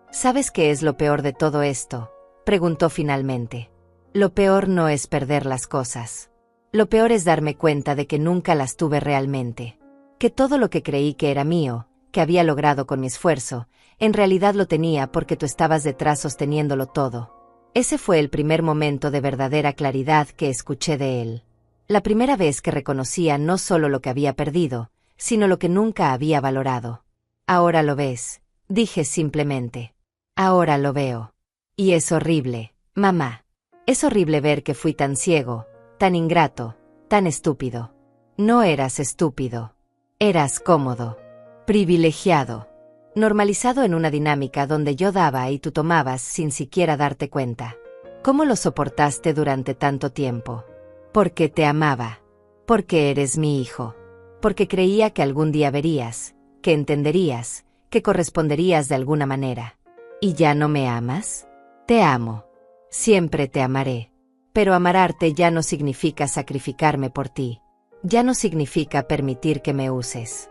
¿Sabes qué es lo peor de todo esto?, preguntó finalmente. Lo peor no es perder las cosas. Lo peor es darme cuenta de que nunca las tuve realmente. Que todo lo que creí que era mío, que había logrado con mi esfuerzo, en realidad lo tenía porque tú estabas detrás sosteniéndolo todo. Ese fue el primer momento de verdadera claridad que escuché de él. La primera vez que reconocía no solo lo que había perdido, sino lo que nunca había valorado. Ahora lo ves, dije simplemente. Ahora lo veo. Y es horrible, mamá. Es horrible ver que fui tan ciego, tan ingrato, tan estúpido. No eras estúpido. Eras cómodo, privilegiado, normalizado en una dinámica donde yo daba y tú tomabas sin siquiera darte cuenta. ¿Cómo lo soportaste durante tanto tiempo? Porque te amaba. Porque eres mi hijo. Porque creía que algún día verías, que entenderías, que corresponderías de alguna manera. ¿Y ya no me amas? Te amo. Siempre te amaré. Pero amararte ya no significa sacrificarme por ti. Ya no significa permitir que me uses.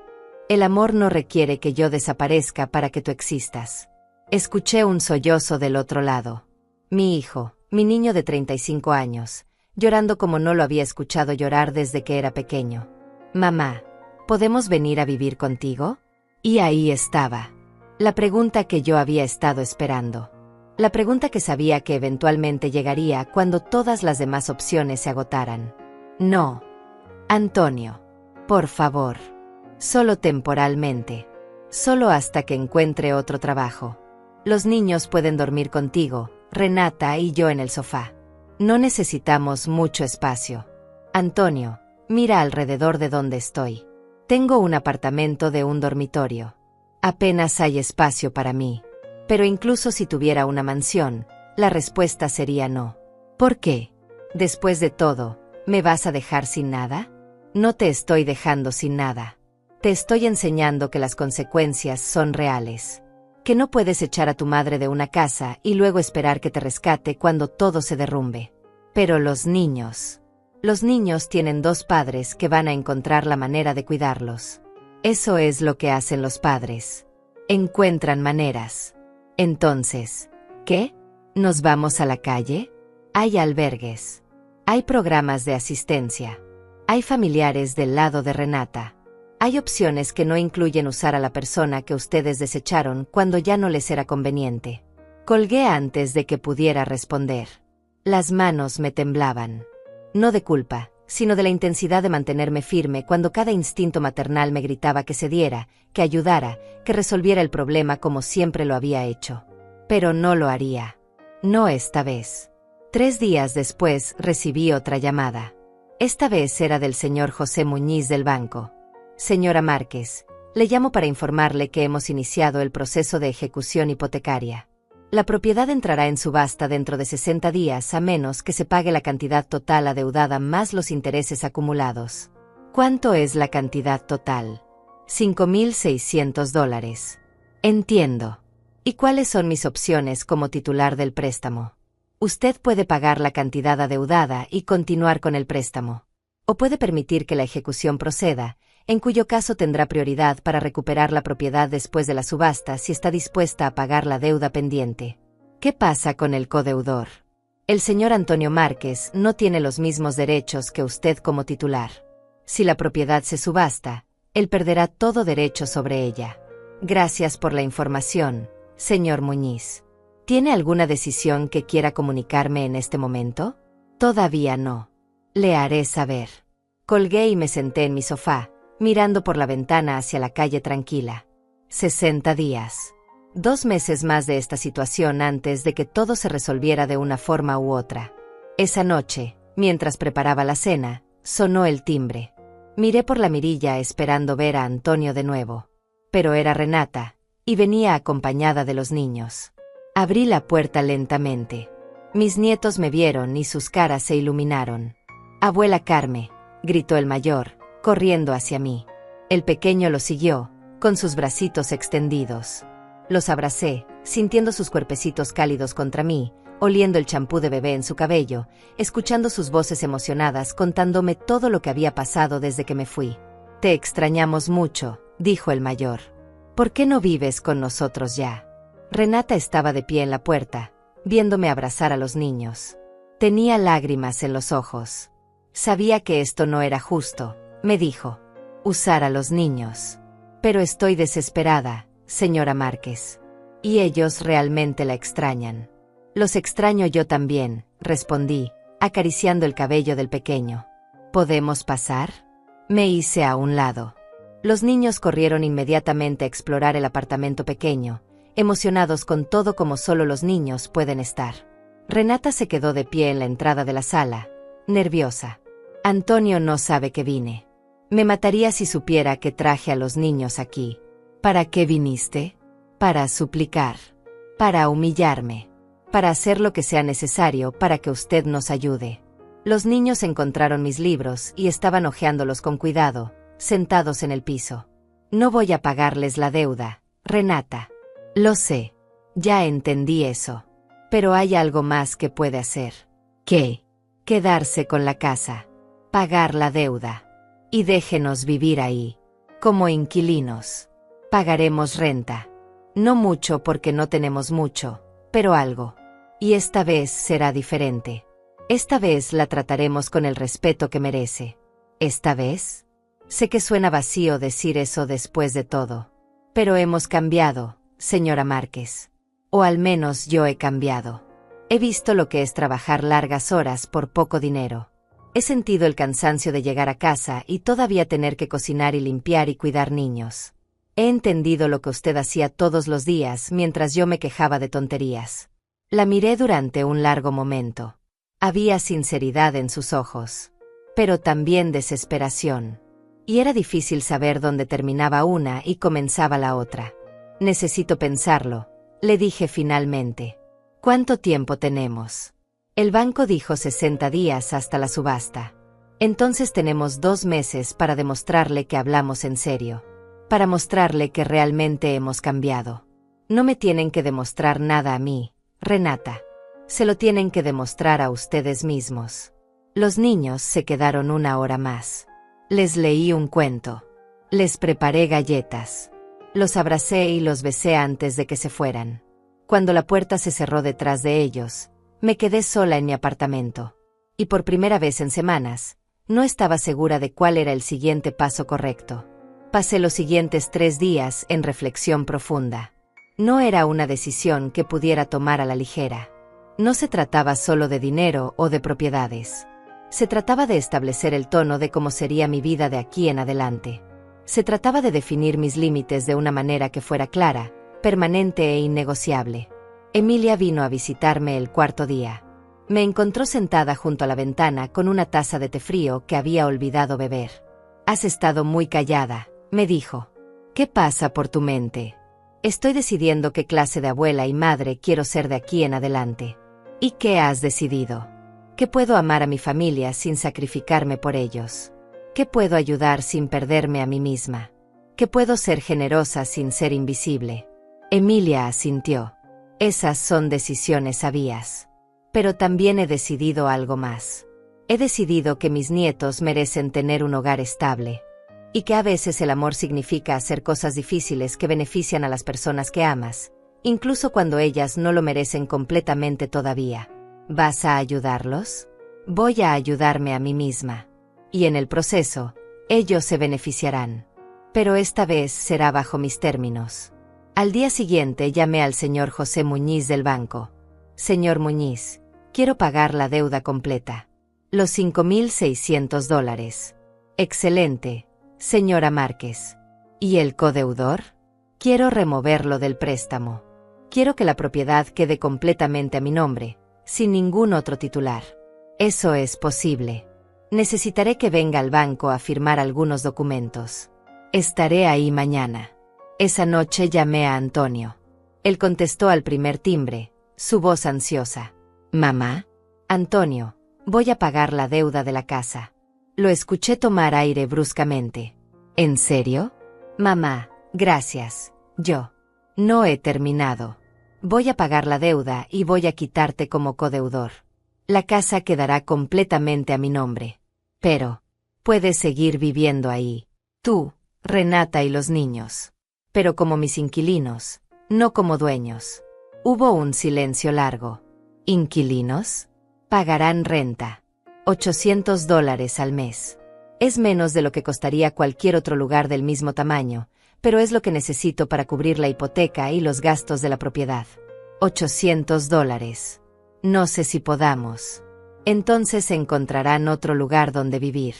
El amor no requiere que yo desaparezca para que tú existas. Escuché un sollozo del otro lado. Mi hijo, mi niño de 35 años, llorando como no lo había escuchado llorar desde que era pequeño. Mamá, ¿podemos venir a vivir contigo? Y ahí estaba. La pregunta que yo había estado esperando. La pregunta que sabía que eventualmente llegaría cuando todas las demás opciones se agotaran. No. Antonio. Por favor. Solo temporalmente. Solo hasta que encuentre otro trabajo. Los niños pueden dormir contigo, Renata y yo en el sofá. No necesitamos mucho espacio. Antonio, mira alrededor de donde estoy. Tengo un apartamento de un dormitorio. Apenas hay espacio para mí. Pero incluso si tuviera una mansión, la respuesta sería no. ¿Por qué? Después de todo, ¿me vas a dejar sin nada? No te estoy dejando sin nada. Te estoy enseñando que las consecuencias son reales. Que no puedes echar a tu madre de una casa y luego esperar que te rescate cuando todo se derrumbe. Pero los niños tienen dos padres que van a encontrar la manera de cuidarlos. Eso es lo que hacen los padres. Encuentran maneras. Entonces, ¿qué? ¿Nos vamos a la calle? Hay albergues. Hay programas de asistencia. Hay familiares del lado de Renata. Hay opciones que no incluyen usar a la persona que ustedes desecharon cuando ya no les era conveniente. Colgué antes de que pudiera responder. Las manos me temblaban. No de culpa, sino de la intensidad de mantenerme firme cuando cada instinto maternal me gritaba que cediera, que ayudara, que resolviera el problema como siempre lo había hecho. Pero no lo haría. No esta vez. 3 días después recibí otra llamada. Esta vez era del señor José Muñiz del banco. Señora Márquez, le llamo para informarle que hemos iniciado el proceso de ejecución hipotecaria. La propiedad entrará en subasta dentro de 60 días a menos que se pague la cantidad total adeudada más los intereses acumulados. ¿Cuánto es la cantidad total? $5,600. Entiendo. ¿Y cuáles son mis opciones como titular del préstamo? Usted puede pagar la cantidad adeudada y continuar con el préstamo. O puede permitir que la ejecución proceda, en cuyo caso tendrá prioridad para recuperar la propiedad después de la subasta si está dispuesta a pagar la deuda pendiente. ¿Qué pasa con el codeudor? El señor Antonio Márquez no tiene los mismos derechos que usted como titular. Si la propiedad se subasta, él perderá todo derecho sobre ella. Gracias por la información, señor Muñiz. ¿Tiene alguna decisión que quiera comunicarme en este momento? Todavía no. Le haré saber. Colgué y me senté en mi sofá, mirando por la ventana hacia la calle tranquila. 60 días. 2 meses más de esta situación antes de que todo se resolviera de una forma u otra. Esa noche, mientras preparaba la cena, sonó el timbre. Miré por la mirilla esperando ver a Antonio de nuevo. Pero era Renata, y venía acompañada de los niños. Abrí la puerta lentamente. Mis nietos me vieron y sus caras se iluminaron. «Abuela Carme», gritó el mayor, corriendo hacia mí. El pequeño lo siguió, con sus bracitos extendidos. Los abracé, sintiendo sus cuerpecitos cálidos contra mí, oliendo el champú de bebé en su cabello, escuchando sus voces emocionadas contándome todo lo que había pasado desde que me fui. «Te extrañamos mucho», dijo el mayor. «¿Por qué no vives con nosotros ya?» Renata estaba de pie en la puerta, viéndome abrazar a los niños. Tenía lágrimas en los ojos. Sabía que esto no era justo, me dijo. Usar a los niños. Pero estoy desesperada, señora Márquez. Y ellos realmente la extrañan. Los extraño yo también, respondí, acariciando el cabello del pequeño. ¿Podemos pasar? Me hice a un lado. Los niños corrieron inmediatamente a explorar el apartamento pequeño, emocionados con todo como solo los niños pueden estar. Renata se quedó de pie en la entrada de la sala, nerviosa. Antonio no sabe que vine. Me mataría si supiera que traje a los niños aquí. ¿Para qué viniste? Para suplicar. Para humillarme. Para hacer lo que sea necesario para que usted nos ayude. Los niños encontraron mis libros y estaban hojeándolos con cuidado, sentados en el piso. No voy a pagarles la deuda, Renata. Lo sé. Ya entendí eso. Pero hay algo más que puede hacer. ¿Qué? quedarse con la casa, pagar la deuda. Y déjenos vivir ahí, como inquilinos. Pagaremos renta. No mucho porque no tenemos mucho, pero algo. Y esta vez será diferente. Esta vez la trataremos con el respeto que merece. ¿Esta vez? Sé que suena vacío decir eso después de todo. Pero hemos cambiado, señora Márquez. O al menos yo he cambiado. He visto lo que es trabajar largas horas por poco dinero. He sentido el cansancio de llegar a casa y todavía tener que cocinar y limpiar y cuidar niños. He entendido lo que usted hacía todos los días mientras yo me quejaba de tonterías. La miré durante un largo momento. Había sinceridad en sus ojos, pero también desesperación. Y era difícil saber dónde terminaba una y comenzaba la otra. Necesito pensarlo, le dije finalmente. ¿Cuánto tiempo tenemos? El banco dijo 60 días hasta la subasta. Entonces tenemos 2 meses para demostrarle que hablamos en serio. Para mostrarle que realmente hemos cambiado. No me tienen que demostrar nada a mí, Renata. Se lo tienen que demostrar a ustedes mismos. Los niños se quedaron 1 hora más. Les leí un cuento. Les preparé galletas. Los abracé y los besé antes de que se fueran. Cuando la puerta se cerró detrás de ellos, me quedé sola en mi apartamento. Y por primera vez en semanas, no estaba segura de cuál era el siguiente paso correcto. Pasé los siguientes 3 días en reflexión profunda. No era una decisión que pudiera tomar a la ligera. No se trataba solo de dinero o de propiedades. Se trataba de establecer el tono de cómo sería mi vida de aquí en adelante. Se trataba de definir mis límites de una manera que fuera clara, permanente e innegociable. Emilia vino a visitarme el 4.º día. Me encontró sentada junto a la ventana con una taza de té frío que había olvidado beber. «Has estado muy callada», me dijo. «¿Qué pasa por tu mente?» «Estoy decidiendo qué clase de abuela y madre quiero ser de aquí en adelante». «¿Y qué has decidido?» «Que puedo amar a mi familia sin sacrificarme por ellos. Que puedo ayudar sin perderme a mí misma. Que puedo ser generosa sin ser invisible». Emilia asintió. «Esas son decisiones sabias. Pero también he decidido algo más. He decidido que mis nietos merecen tener un hogar estable. Y que a veces el amor significa hacer cosas difíciles que benefician a las personas que amas, incluso cuando ellas no lo merecen completamente todavía. ¿Vas a ayudarlos? Voy a ayudarme a mí misma. Y en el proceso, ellos se beneficiarán. Pero esta vez será bajo mis términos». Al día siguiente llamé al señor José Muñiz del banco. «Señor Muñiz, quiero pagar la deuda completa. Los $5.600. «Excelente, señora Márquez. ¿Y el codeudor?» «Quiero removerlo del préstamo. Quiero que la propiedad quede completamente a mi nombre, sin ningún otro titular». «Eso es posible. Necesitaré que venga al banco a firmar algunos documentos. Estaré ahí mañana». Esa noche llamé a Antonio. Él contestó al primer timbre, su voz ansiosa. «¿Mamá?» «Antonio, voy a pagar la deuda de la casa». Lo escuché tomar aire bruscamente. «¿En serio?» «Mamá, gracias. Yo no he terminado. Voy a pagar la deuda y voy a quitarte como codeudor. La casa quedará completamente a mi nombre. Pero puedes seguir viviendo ahí. Tú, Renata y los niños. Pero como mis inquilinos, no como dueños». Hubo un silencio largo. «¿Inquilinos? Pagarán renta. $800 al mes. Es menos de lo que costaría cualquier otro lugar del mismo tamaño, pero es lo que necesito para cubrir la hipoteca y los gastos de la propiedad. $800. No sé si podamos. Entonces encontrarán otro lugar donde vivir.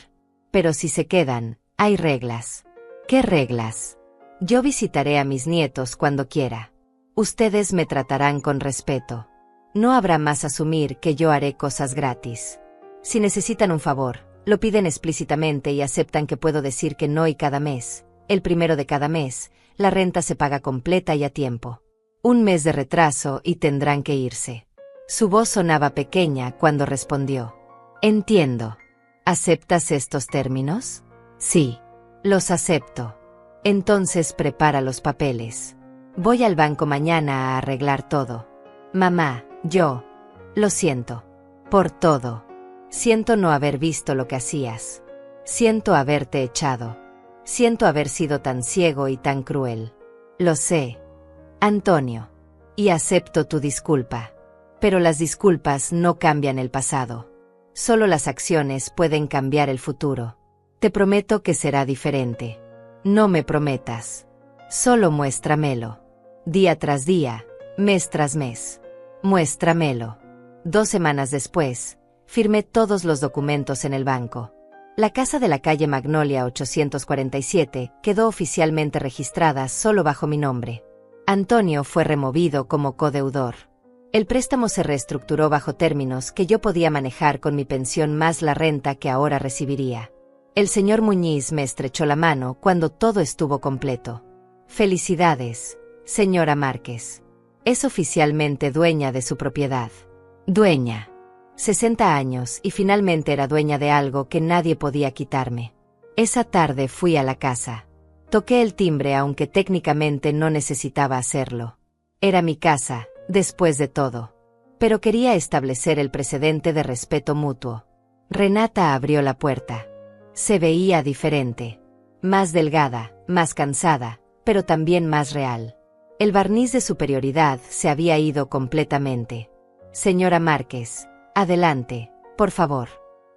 Pero si se quedan, hay reglas». «¿Qué reglas?» «Yo visitaré a mis nietos cuando quiera. Ustedes me tratarán con respeto. No habrá más asumir que yo haré cosas gratis. Si necesitan un favor, lo piden explícitamente y aceptan que puedo decir que no, y cada mes, el 1.º de cada mes, la renta se paga completa y a tiempo. 1 mes de retraso y tendrán que irse». Su voz sonaba pequeña cuando respondió. «Entiendo. ¿Aceptas estos términos?» «Sí, los acepto». «Entonces prepara los papeles. Voy al banco mañana a arreglar todo». «Mamá, yo lo siento por todo. Siento no haber visto lo que hacías. Siento haberte echado. Siento haber sido tan ciego y tan cruel. Lo sé, Antonio. Y acepto tu disculpa. Pero las disculpas no cambian el pasado. Solo las acciones pueden cambiar el futuro. Te prometo que será diferente. No me prometas. Solo muéstramelo. Día tras día, mes tras mes. Muéstramelo. 2 semanas después, firmé todos los documentos en el banco. La casa de la calle Magnolia 847 quedó oficialmente registrada solo bajo mi nombre. Antonio fue removido como codeudor. El préstamo se reestructuró bajo términos que yo podía manejar con mi pensión más la renta que ahora recibiría. El señor Muñiz me estrechó la mano cuando todo estuvo completo. Felicidades, señora Márquez. Es oficialmente dueña de su propiedad. Dueña. 60 años y finalmente era dueña de algo que nadie podía quitarme. Esa tarde fui a la casa. Toqué el timbre aunque técnicamente no necesitaba hacerlo. Era mi casa, después de todo. Pero quería establecer el precedente de respeto mutuo. Renata abrió la puerta. Se veía diferente. Más delgada, más cansada, pero también más real. El barniz de superioridad se había ido completamente. Señora Márquez, adelante, por favor.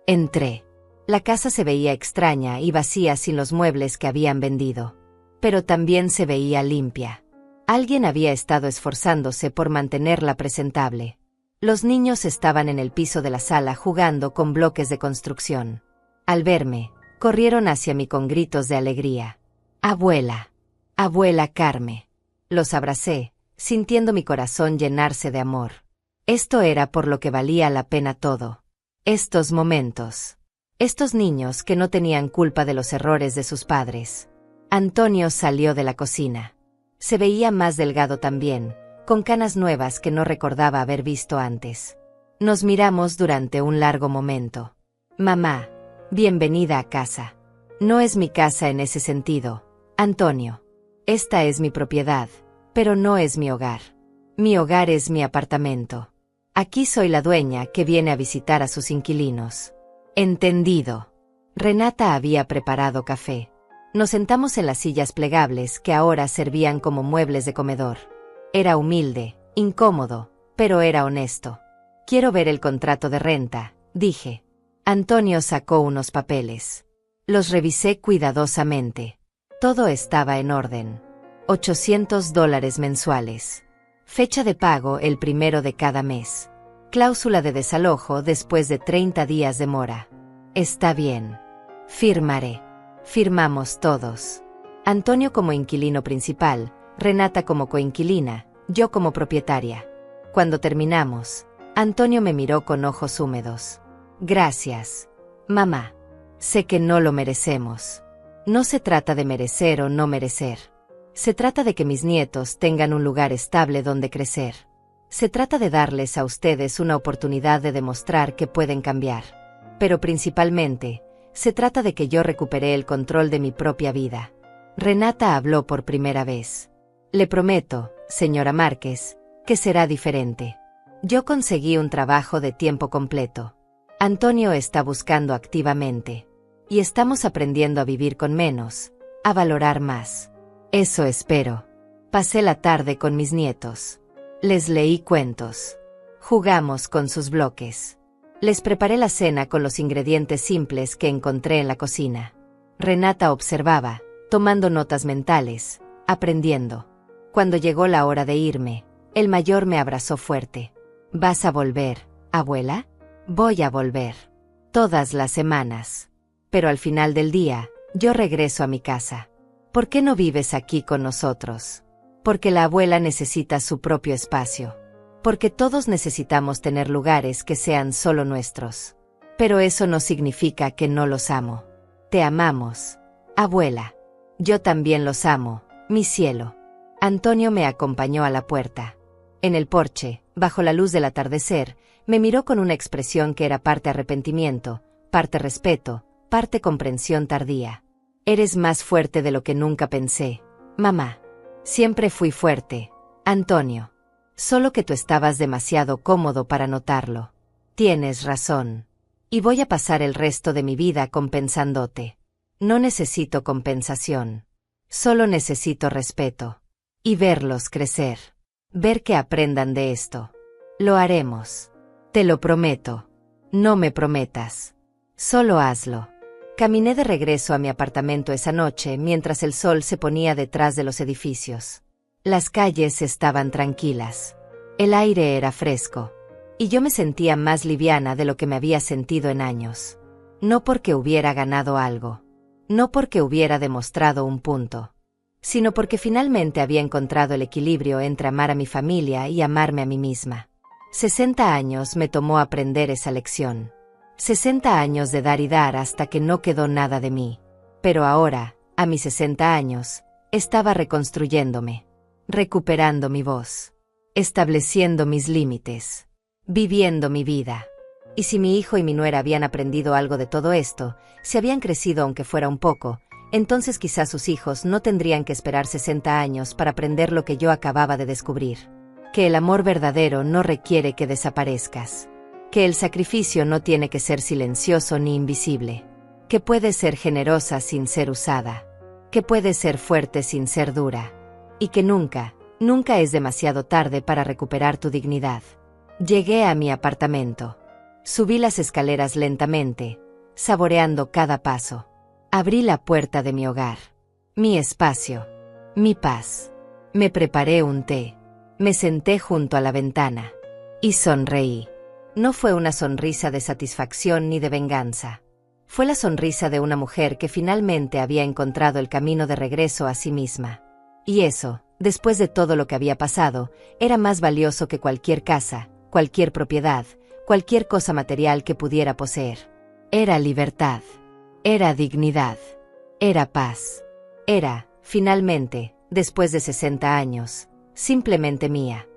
Entré. La casa se veía extraña y vacía sin los muebles que habían vendido. Pero también se veía limpia. Alguien había estado esforzándose por mantenerla presentable. Los niños estaban en el piso de la sala jugando con bloques de construcción. Al verme, corrieron hacia mí con gritos de alegría. Abuela. Abuela Carme. Los abracé, sintiendo mi corazón llenarse de amor. Esto era por lo que valía la pena todo. Estos momentos. Estos niños que no tenían culpa de los errores de sus padres. Antonio salió de la cocina. Se veía más delgado también, con canas nuevas que no recordaba haber visto antes. Nos miramos durante un largo momento. Mamá, bienvenida a casa. No es mi casa en ese sentido, Antonio. Esta es mi propiedad, pero no es mi hogar. Mi hogar es mi apartamento. Aquí soy la dueña que viene a visitar a sus inquilinos. Entendido. Renata había preparado café. Nos sentamos en las sillas plegables que ahora servían como muebles de comedor. Era humilde, incómodo, pero era honesto. Quiero ver el contrato de renta, dije. Antonio sacó unos papeles. Los revisé cuidadosamente. Todo estaba en orden. $800 mensuales. Fecha de pago el 1 de cada mes. Cláusula de desalojo después de 30 días de mora. Está bien. Firmaré. Firmamos todos. Antonio como inquilino principal, Renata como coinquilina, yo como propietaria. Cuando terminamos, Antonio me miró con ojos húmedos. Gracias, mamá. Sé que no lo merecemos. No se trata de merecer o no merecer. Se trata de que mis nietos tengan un lugar estable donde crecer. Se trata de darles a ustedes una oportunidad de demostrar que pueden cambiar. Pero principalmente, se trata de que yo recupere el control de mi propia vida. Renata habló por primera vez. Le prometo, señora Márquez, que será diferente. Yo conseguí un trabajo de tiempo completo. Antonio está buscando activamente. Y estamos aprendiendo a vivir con menos, a valorar más. Eso espero. Pasé la tarde con mis nietos. Les leí cuentos. Jugamos con sus bloques. Les preparé la cena con los ingredientes simples que encontré en la cocina. Renata observaba, tomando notas mentales, aprendiendo. Cuando llegó la hora de irme, el mayor me abrazó fuerte. ¿Vas a volver, abuela? Voy a volver. Todas las semanas. Pero al final del día, yo regreso a mi casa. ¿Por qué no vives aquí con nosotros? Porque la abuela necesita su propio espacio. Porque todos necesitamos tener lugares que sean solo nuestros. Pero eso no significa que no los amo. Te amamos, abuela. Yo también los amo, mi cielo. Antonio me acompañó a la puerta. En el porche, bajo la luz del atardecer, me miró con una expresión que era parte arrepentimiento, parte respeto, parte comprensión tardía. Eres más fuerte de lo que nunca pensé, mamá. Siempre fui fuerte, Antonio. Solo que tú estabas demasiado cómodo para notarlo. Tienes razón. Y voy a pasar el resto de mi vida compensándote. No necesito compensación. Solo necesito respeto. Y verlos crecer. Ver que aprendan de esto. Lo haremos. Te lo prometo. No me prometas. Solo hazlo. Caminé de regreso a mi apartamento esa noche mientras el sol se ponía detrás de los edificios. Las calles estaban tranquilas. El aire era fresco. Y yo me sentía más liviana de lo que me había sentido en años. No porque hubiera ganado algo. No porque hubiera demostrado un punto. Sino porque finalmente había encontrado el equilibrio entre amar a mi familia y amarme a mí misma. 60 años me tomó aprender esa lección. 60 años de dar y dar hasta que no quedó nada de mí. Pero ahora, a mis 60 años, estaba reconstruyéndome. Recuperando mi voz. Estableciendo mis límites. Viviendo mi vida. Y si mi hijo y mi nuera habían aprendido algo de todo esto, si habían crecido aunque fuera un poco, entonces quizás sus hijos no tendrían que esperar 60 años para aprender lo que yo acababa de descubrir. Que el amor verdadero no requiere que desaparezcas. Que el sacrificio no tiene que ser silencioso ni invisible. Que puede ser generosa sin ser usada. Que puede ser fuerte sin ser dura. Y que nunca, nunca es demasiado tarde para recuperar tu dignidad. Llegué a mi apartamento. Subí las escaleras lentamente, saboreando cada paso. Abrí la puerta de mi hogar. Mi espacio. Mi paz. Me preparé un té. Me senté junto a la ventana. Y sonreí. No fue una sonrisa de satisfacción ni de venganza. Fue la sonrisa de una mujer que finalmente había encontrado el camino de regreso a sí misma. Y eso, después de todo lo que había pasado, era más valioso que cualquier casa, cualquier propiedad, cualquier cosa material que pudiera poseer. Era libertad. Era dignidad. Era paz. Era, finalmente, después de 60 años, simplemente mía.